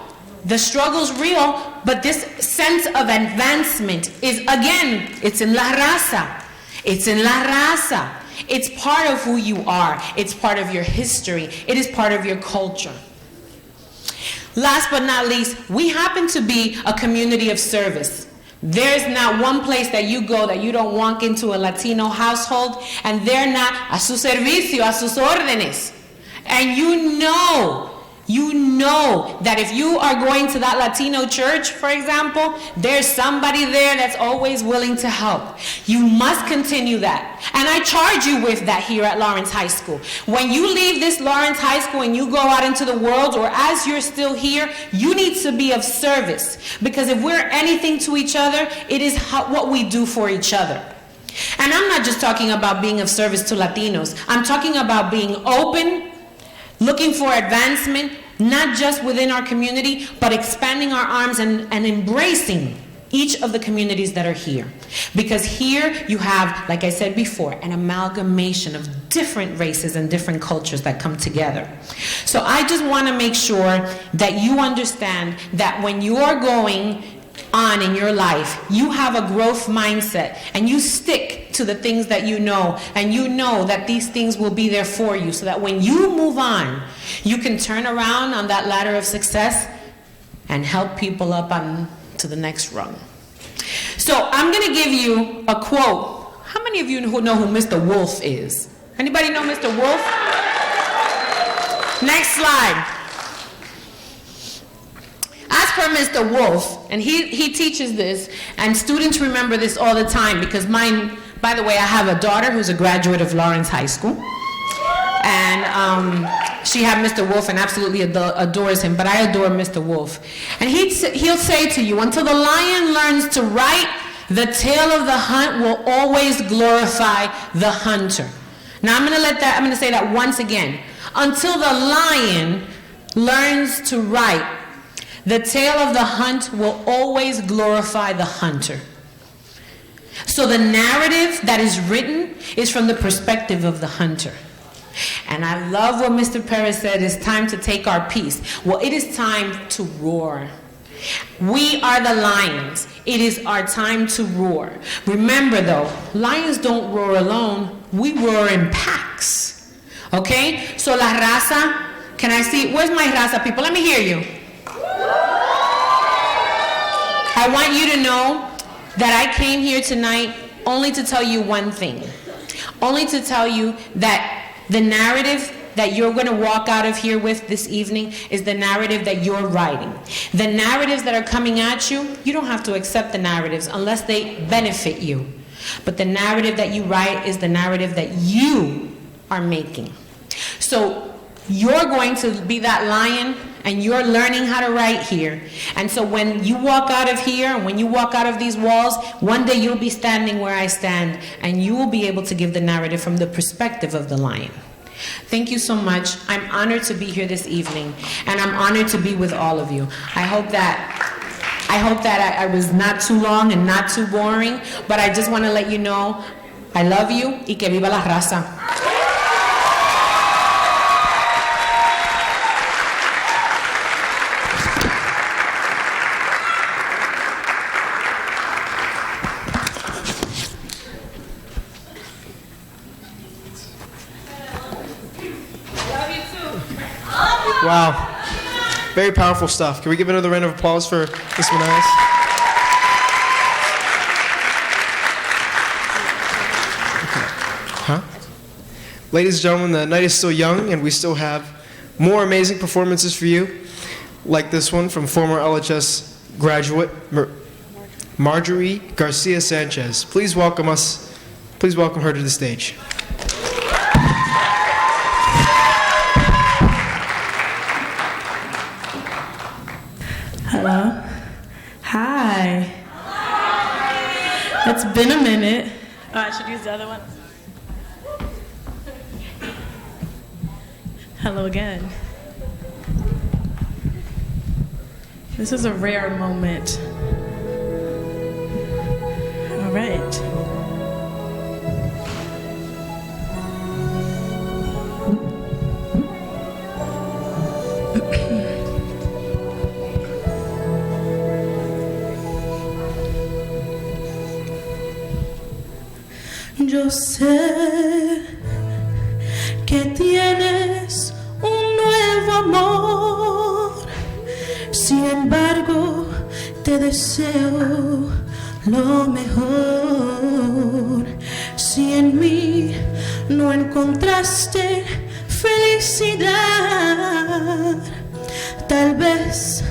K: the struggle's real, but this sense of advancement is, again, it's in la raza. It's in la raza. It's part of who you are. It's part of your history. It is part of your culture. Last but not least, we happen to be a community of service. There's not one place that you go that you don't walk into a Latino household and they're not a su servicio, a sus órdenes. And you know that if you are going to that Latino church, for example, there's somebody there that's always willing to help. You must continue that. And I charge you with that here at Lawrence High School. When you leave this Lawrence High School and you go out into the world, or as you're still here, you need to be of service. Because if we're anything to each other, it is what we do for each other. And I'm not just talking about being of service to Latinos. I'm talking about being open, looking for advancement, not just within our community, but expanding our arms and embracing each of the communities that are here. Because here you have, like I said before, an amalgamation of different races and different cultures that come together. So I just want to make sure that you understand that when you are going on in your life, you have a growth mindset and you stick to the things that you know, and you know that these things will be there for you, so that when you move on, you can turn around on that ladder of success and help people up on to the next rung. So I'm going to give you a quote. How many of you know who Mr. Wolf is? Anybody know Mr. Wolf? Next slide. As per Mr. Wolf, and he teaches this, and students remember this all the time, because mine, by the way, I have a daughter who's a graduate of Lawrence High School, and she had Mr. Wolf and absolutely adores him, but I adore Mr. Wolf. And he'll say to you, until the lion learns to write, the tale of the hunt will always glorify the hunter. Now I'm going to say that once again. Until the lion learns to write, the tale of the hunt will always glorify the hunter. So the narrative that is written is from the perspective of the hunter. And I love what Mr. Perez said, it's time to take our piece. Well, it is time to roar. We are the lions. It is our time to roar. Remember though, lions don't roar alone. We roar in packs. Okay? So la raza, can I see, where's my raza people? Let me hear you. I want you to know that I came here tonight only to tell you one thing. Only to tell you that the narrative that you're going to walk out of here with this evening is the narrative that you're writing. The narratives that are coming at you, you don't have to accept the narratives unless they benefit you. But the narrative that you write is the narrative that you are making. So you're going to be that lion, and you're learning how to write here. And so when you walk out of here, and when you walk out of these walls, one day you'll be standing where I stand, and you will be able to give the narrative from the perspective of the lion. Thank you so much. I'm honored to be here this evening, and I'm honored to be with all of you. I hope that I was not too long and not too boring, but I just want to let you know I love you, y que viva la raza.
B: Wow. Very powerful stuff. Can we give another round of applause for Ms. Minaya? Huh? Ladies and gentlemen, the night is still young, and we still have more amazing performances for you, like this one from former LHS graduate Marjorie Garcia Sanchez. Please welcome her to the stage.
N: Hello. Hi. It's been a minute. Oh, I should use the other one. Hello again. This is a rare moment. All right. Yo sé que tienes un nuevo amor, sin embargo te deseo lo mejor. Si en mí no encontraste felicidad, tal vez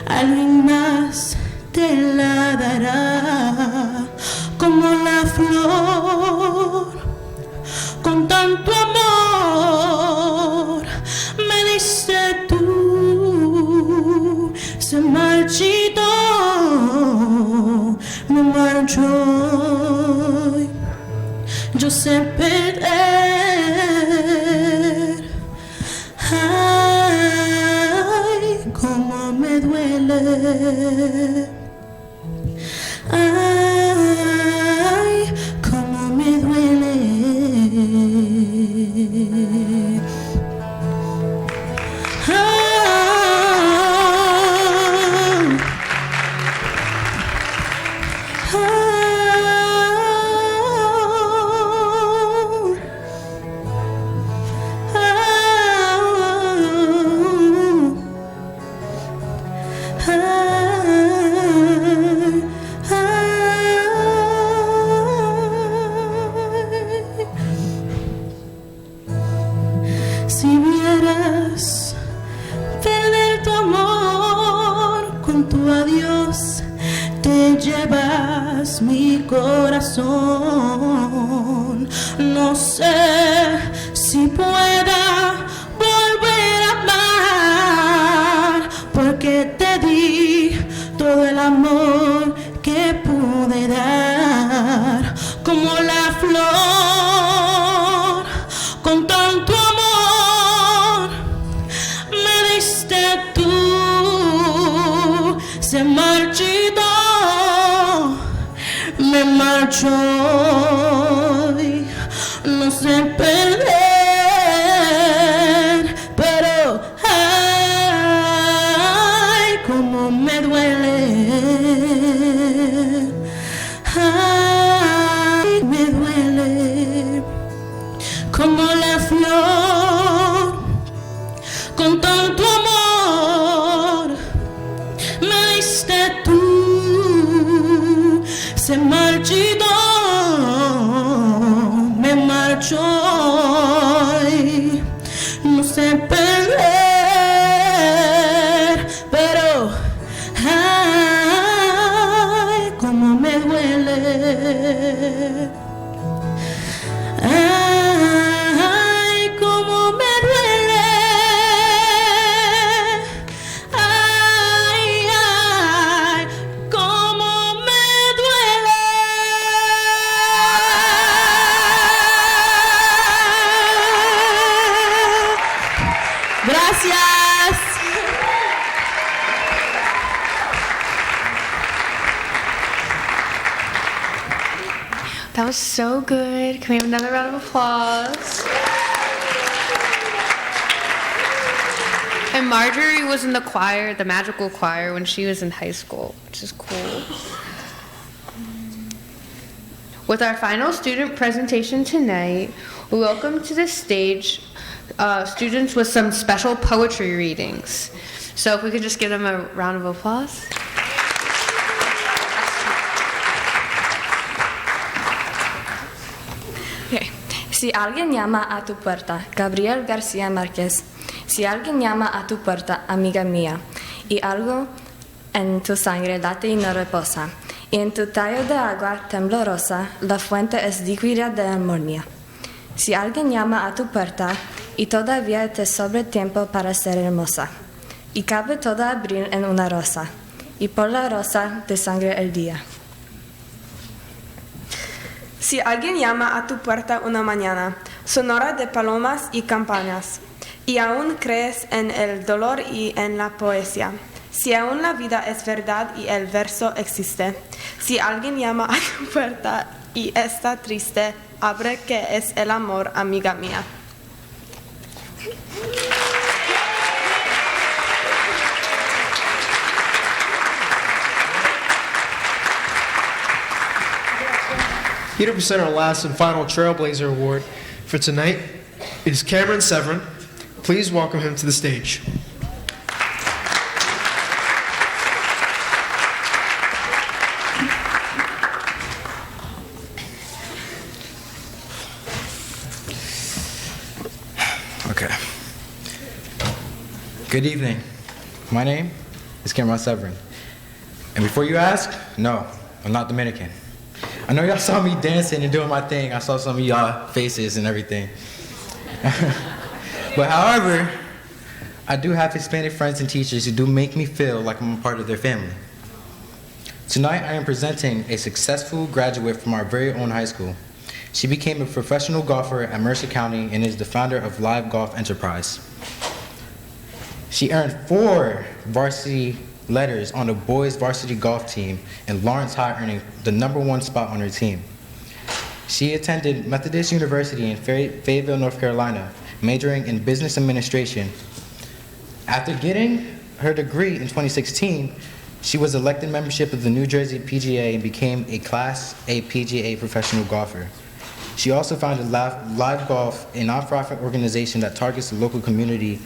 N: alguien más te la dará. Como la flor, con tanto amor me diste tú, se marchitó, me marchó. Yo sé perder, ay, cómo me duele. Si vieras perder tu amor con tu adiós, te llevas mi corazón. No sé si pueda volver a amar, porque te di todo el amor que pude dar, como la flor con tanto amor me diste tú. Se marchitó, me marchó y no sé perder, pero ay, cómo me duele, ay, me duele, como la flor con tanto amor me diste tú. Se marchitó, me marchó y no sé perder, pero ay, cómo me duele, ay, cómo me duele, ay, ay, cómo me duele. Gracias.
A: That was so good. Can we have another round of applause? And Marjorie was in the choir, the magical choir, when she was in high school, which is cool. With our final student presentation tonight, we welcome to the stage students with some special poetry readings. So if we could just give them a round of applause.
O: Okay. Si alguien llama a tu puerta, Gabriel García Márquez. Si alguien llama a tu puerta, amiga mía, y algo en tu sangre late y no reposa, y en tu tallo de agua temblorosa, la fuente es líquida de armonía. Si alguien llama a tu puerta, y todavía te sobra tiempo para ser hermosa, y cabe todo abril en una rosa, y por la rosa de sangre el día.
P: Si alguien llama a tu puerta una mañana, sonora de palomas y campanas, y aún crees en el dolor y en la poesía, si aún la vida es verdad y el verso existe, si alguien llama a tu puerta y está triste, abre que es el amor, amiga mía.
B: Here to present our last and final Trailblazer Award for tonight is Cameron Severin. Please welcome him to the stage.
Q: Okay. Good evening. My name is Cameron Severin. And before you ask, no, I'm not Dominican. I know y'all saw me dancing and doing my thing. I saw some of y'all faces and everything. But however, I do have Hispanic friends and teachers who do make me feel like I'm a part of their family. Tonight, I am presenting a successful graduate from our very own high school. She became a professional golfer at Mercer County and is the founder of Live Golf Enterprise. She earned 4 varsity letters on the boys varsity golf team and Lawrence High, earning the #1 spot on her team. She attended Methodist University in Fayetteville, North Carolina, majoring in business administration. After getting her degree in 2016, she was elected membership of the New Jersey PGA and became a Class A PGA professional golfer. She also founded Live Golf, a nonprofit organization that targets the local community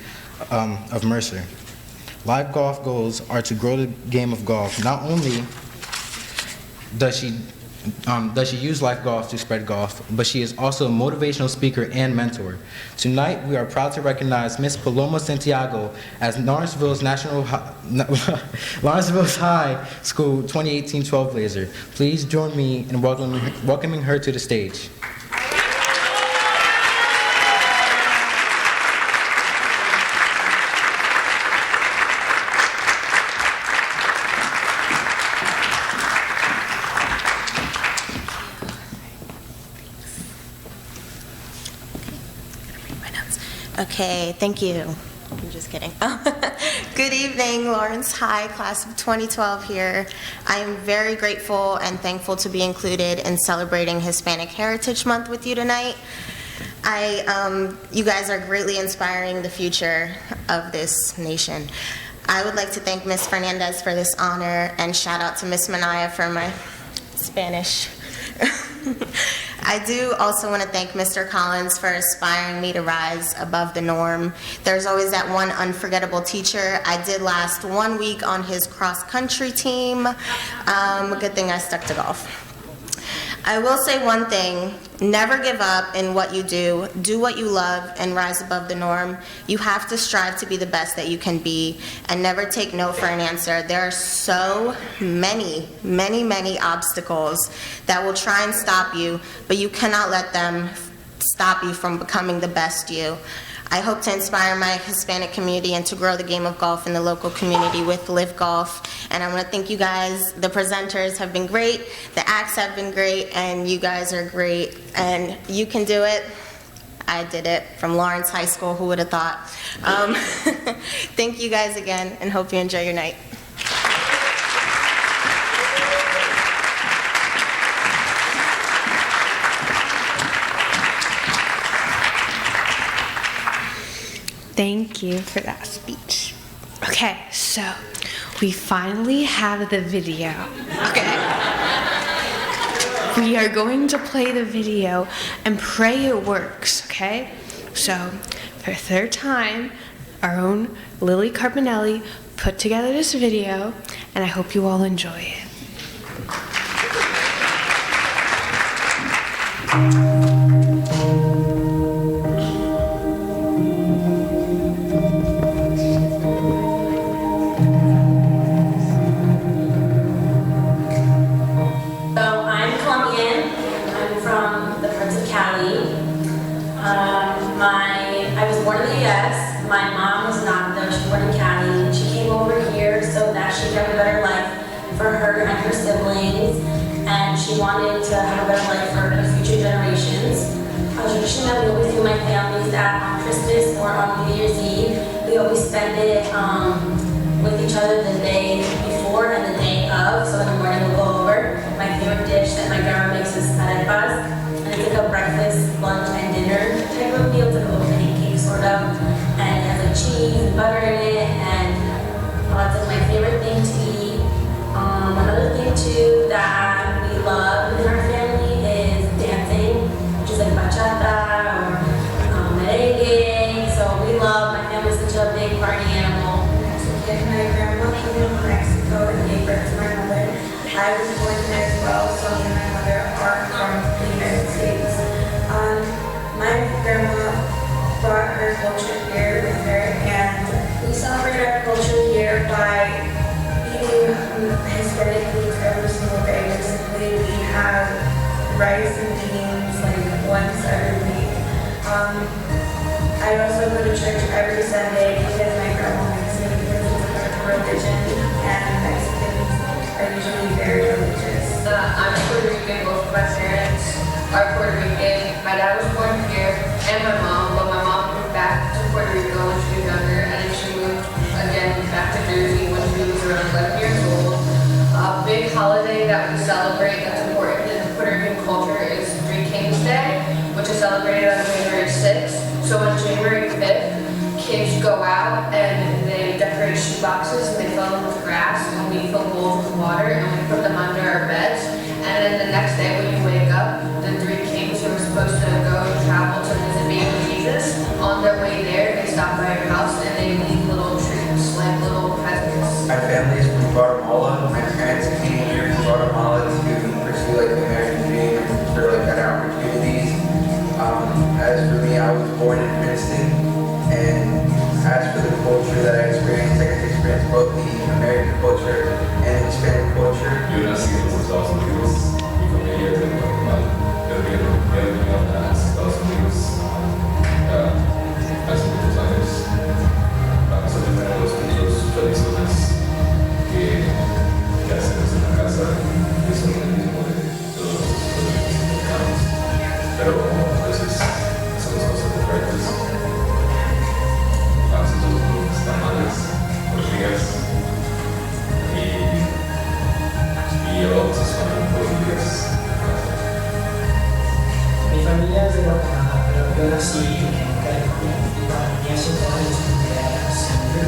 Q: of Mercer. Live Golf goals are to grow the game of golf. Not only does she does she use life golf to spread golf, but she is also a motivational speaker and mentor. Tonight, we are proud to recognize Miss Paloma Santiago as Lawrenceville's Lawrenceville's High School 2018 Trailblazer. Please join me in welcoming her to the stage.
R: Okay, thank you. I'm just kidding. Good evening, Lawrence High, class of 2012 here. I am very grateful and thankful to be included in celebrating Hispanic Heritage Month with you tonight. You guys are greatly inspiring the future of this nation. I would like to thank Ms. Fernandez for this honor and shout out to Ms. Minaya for my Spanish. I do also want to thank Mr. Collins for inspiring me to rise above the norm. There's always that one unforgettable teacher. I did last 1 week on his cross-country team. Good thing I stuck to golf. I will say one thing, never give up in what you do what you love, and rise above the norm. You have to strive to be the best that you can be, and never take no for an answer. There are so many obstacles that will try and stop you, but you cannot let them stop you from becoming the best you. I hope to inspire my Hispanic community and to grow the game of golf in the local community with Live Golf. And I want to thank you guys. The presenters have been great, the acts have been great, and you guys are great. And you can do it. I did it from Lawrence High School. Who would have thought? Thank you guys again, and hope you enjoy your night.
A: Thank you for that speech. Okay, so we finally have the video. Okay. We are going to play the video and pray it works, okay? So, for a third time, our own Lily Carbonelli put together this video, and I hope you all enjoy it.
O: I was born in the U.S. My mom was not, though. She was born in Cali. She came over here so that she could have a better life for her and her siblings, and she wanted to have a better life for the future generations. A tradition that we always do in my family is that on Christmas or on New Year's Eve, we always spend it with each other the day before and the day of. So in the morning we'll go over. My favorite dish that my grandma makes is arepas. And it's like a breakfast, lunch, and dinner type of meal. It's like a little mini cake, sort of. And it has like cheese and butter in it. And it's like my favorite thing to eat. Another thing too that we love in our family is dancing, which is like bachata or merengue. So we love, my family's such a big party animal. And my grandma came from Mexico and gave birth to my mother. I was born here as well, so me and my mother are from the United States. My grandma brought her culture here with her, and we celebrate our culture here by eating Hispanic foods every single day. Basically, we have rice and beans like once every week. I also go to church every Sunday because my grandma makes me, because it's a religion, and Mexicans are usually very religious.
S: I'm Puerto Rican. Both of my parents are Puerto Rican. My dad was born here, and my mom, but my mom moved back to Puerto Rico when she was younger, and then she moved again back to Jersey when she was around 11 years old. A big holiday that we celebrate that's important in Puerto Rican culture is Three Kings Day, which is celebrated on January 6th. So on January 5th, kids go out and they decorate shoe boxes and they fill them with grass, and we fill bowls with water and we put them under our beds. And then the next day when you wake up, the three kings who are supposed to go travel to visit baby Jesus, on their way there, they stop by your house and they leave little treats, like little presents.
T: My family is from Guatemala. My parents came here from Guatemala to pursue like the born in Princeton, and as for the culture that I experienced, I got to experience both the American culture and the Hispanic culture.
U: Yo nací en los Estados Unidos, mi familia es de Guatemala. Yo vine a los Estados Unidos hace muchos años. Nosotros tenemos los únicos tradiciones que hacemos en la casa, que son el mismo de todos los mexicanos, pero a veces hacemos cosas diferentes. Nosotros comemos tamales, tortillas y vamos a sonar todos los días.
V: Mi familia es de Guatemala, pero yo nací en California y tenía 5 años cuando era siempre.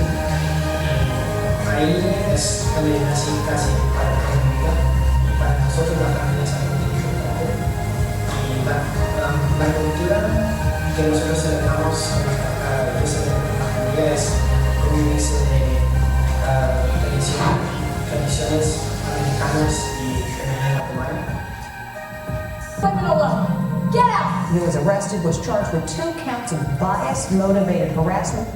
V: Ahí es donde nací casi para la comunidad y para nosotros la familia es algo muy importante. Y la cultura que nosotros celebramos la familia es, como dice, tradiciones americanas y en Guatemala.
W: Women alone. Get out! He was arrested, was charged with 2 counts of bias-motivated harassment.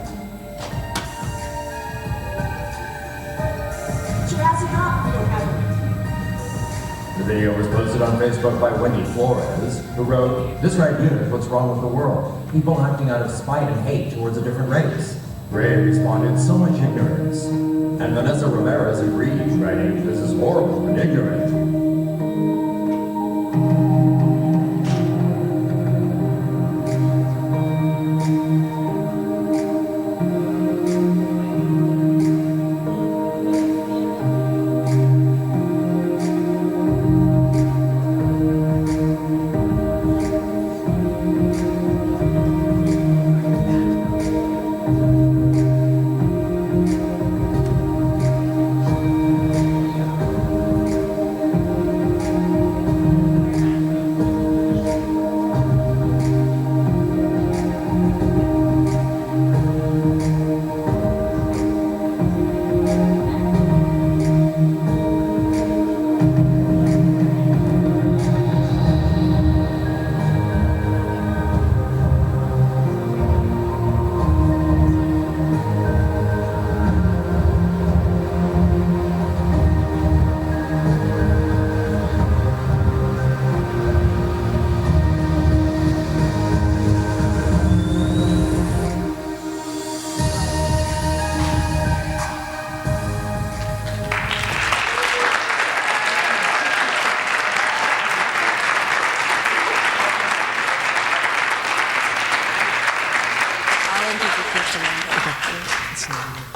X: The video was posted on Facebook by Wendy Flores, who wrote, "This right here is what's wrong with the world. People acting out of spite and hate towards a different race." Ray responded, "So much ignorance." And Vanessa Ramirez agreed, writing, "This is horrible and ignorant."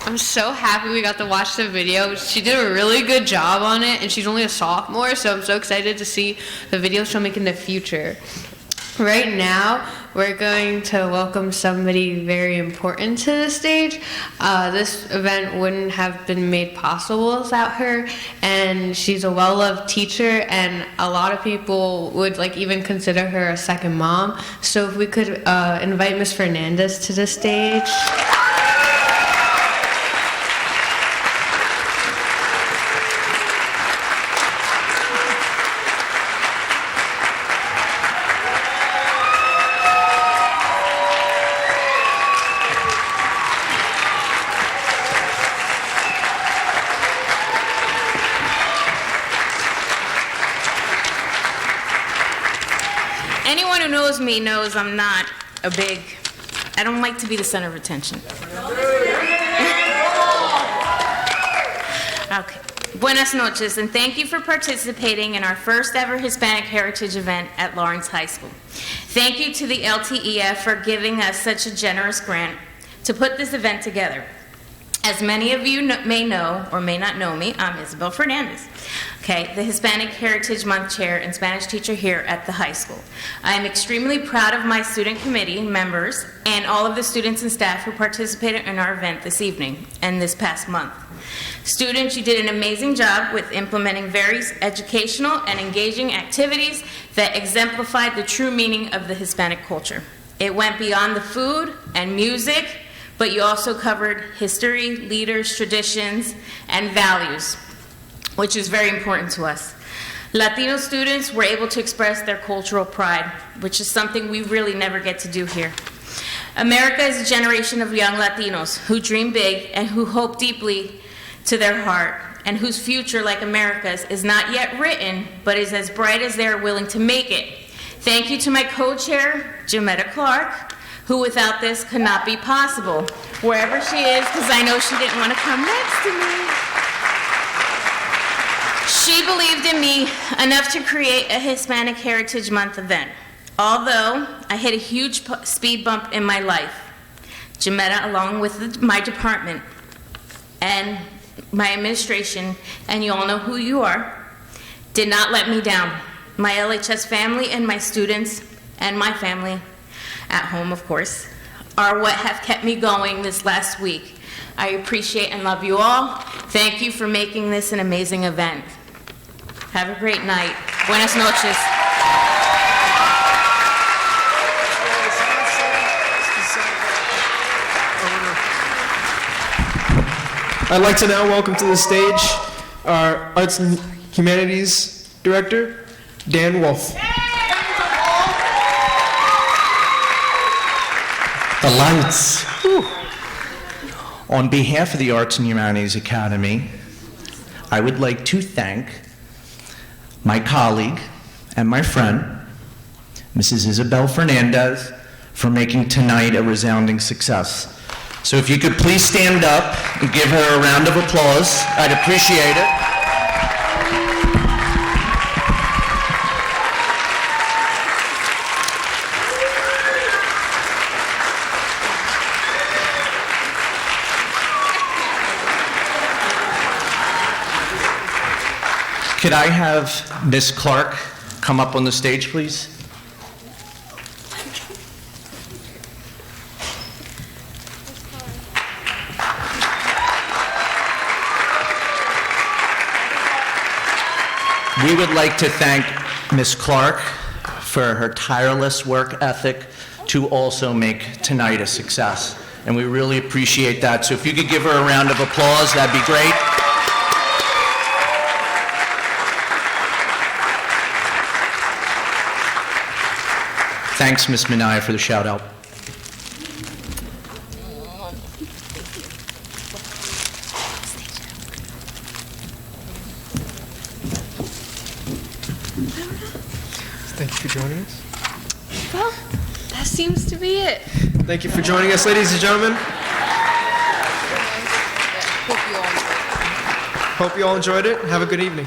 A: I'm so happy we got to watch the video. She did a really good job on it, and she's only a sophomore, so I'm so excited to see the videos she'll make in the future. Right now, we're going to welcome somebody very important to the stage. This event wouldn't have been made possible without her, and she's a well-loved teacher, and a lot of people would even consider her a second mom. So if we could invite Ms. Fernandez to the stage.
Y: Anyone who knows me knows I'm not I don't like to be the center of attention. Okay. Buenas noches, and thank you for participating in our first ever Hispanic Heritage event at Lawrence High School. Thank you to the LTEF for giving us such a generous grant to put this event together. As many of you may know or may not know me, I'm Isabel Fernandez, the Hispanic Heritage Month Chair and Spanish teacher here at the high school. I am extremely proud of my student committee members and all of the students and staff who participated in our event this evening and this past month. Students, you did an amazing job with implementing various educational and engaging activities that exemplified the true meaning of the Hispanic culture. It went beyond the food and music, but you also covered history, leaders, traditions, and values, which is very important to us. Latino students were able to express their cultural pride, which is something we really never get to do here. America is a generation of young Latinos who dream big and who hope deeply to their heart, and whose future, like America's, is not yet written, but is as bright as they are willing to make it. Thank you to my co-chair, Jametta Clark, who without this could not be possible, wherever she is, because I know she didn't want to come next to me. She believed in me enough to create a Hispanic Heritage Month event. Although I hit a huge speed bump in my life, Jametta, along with my department and my administration, and you all know who you are, did not let me down. My LHS family and my students, and my family, at home of course, are what have kept me going this last week. I appreciate and love you all. Thank you for making this an amazing event. Have a great night. Buenas noches.
B: I'd like to now welcome to the stage our Arts and Humanities Director, Dan Wolf.
C: The lights. Whew. On behalf of the Arts and Humanities Academy, I would like to thank my colleague and my friend, Mrs. Isabel Fernandez, for making tonight a resounding success. So if you could please stand up and give her a round of applause, I'd appreciate it. Could I have Miss Clark come up on the stage, please? We would like to thank Ms. Clark for her tireless work ethic to also make tonight a success. And we really appreciate that. So if you could give her a round of applause, that'd be great. Thanks, Ms. Minaya, for the shout out.
B: Thank you for joining us.
A: Well, that seems to be it.
B: Thank you for joining us, ladies and gentlemen. Hope you all enjoyed it. Have a good evening.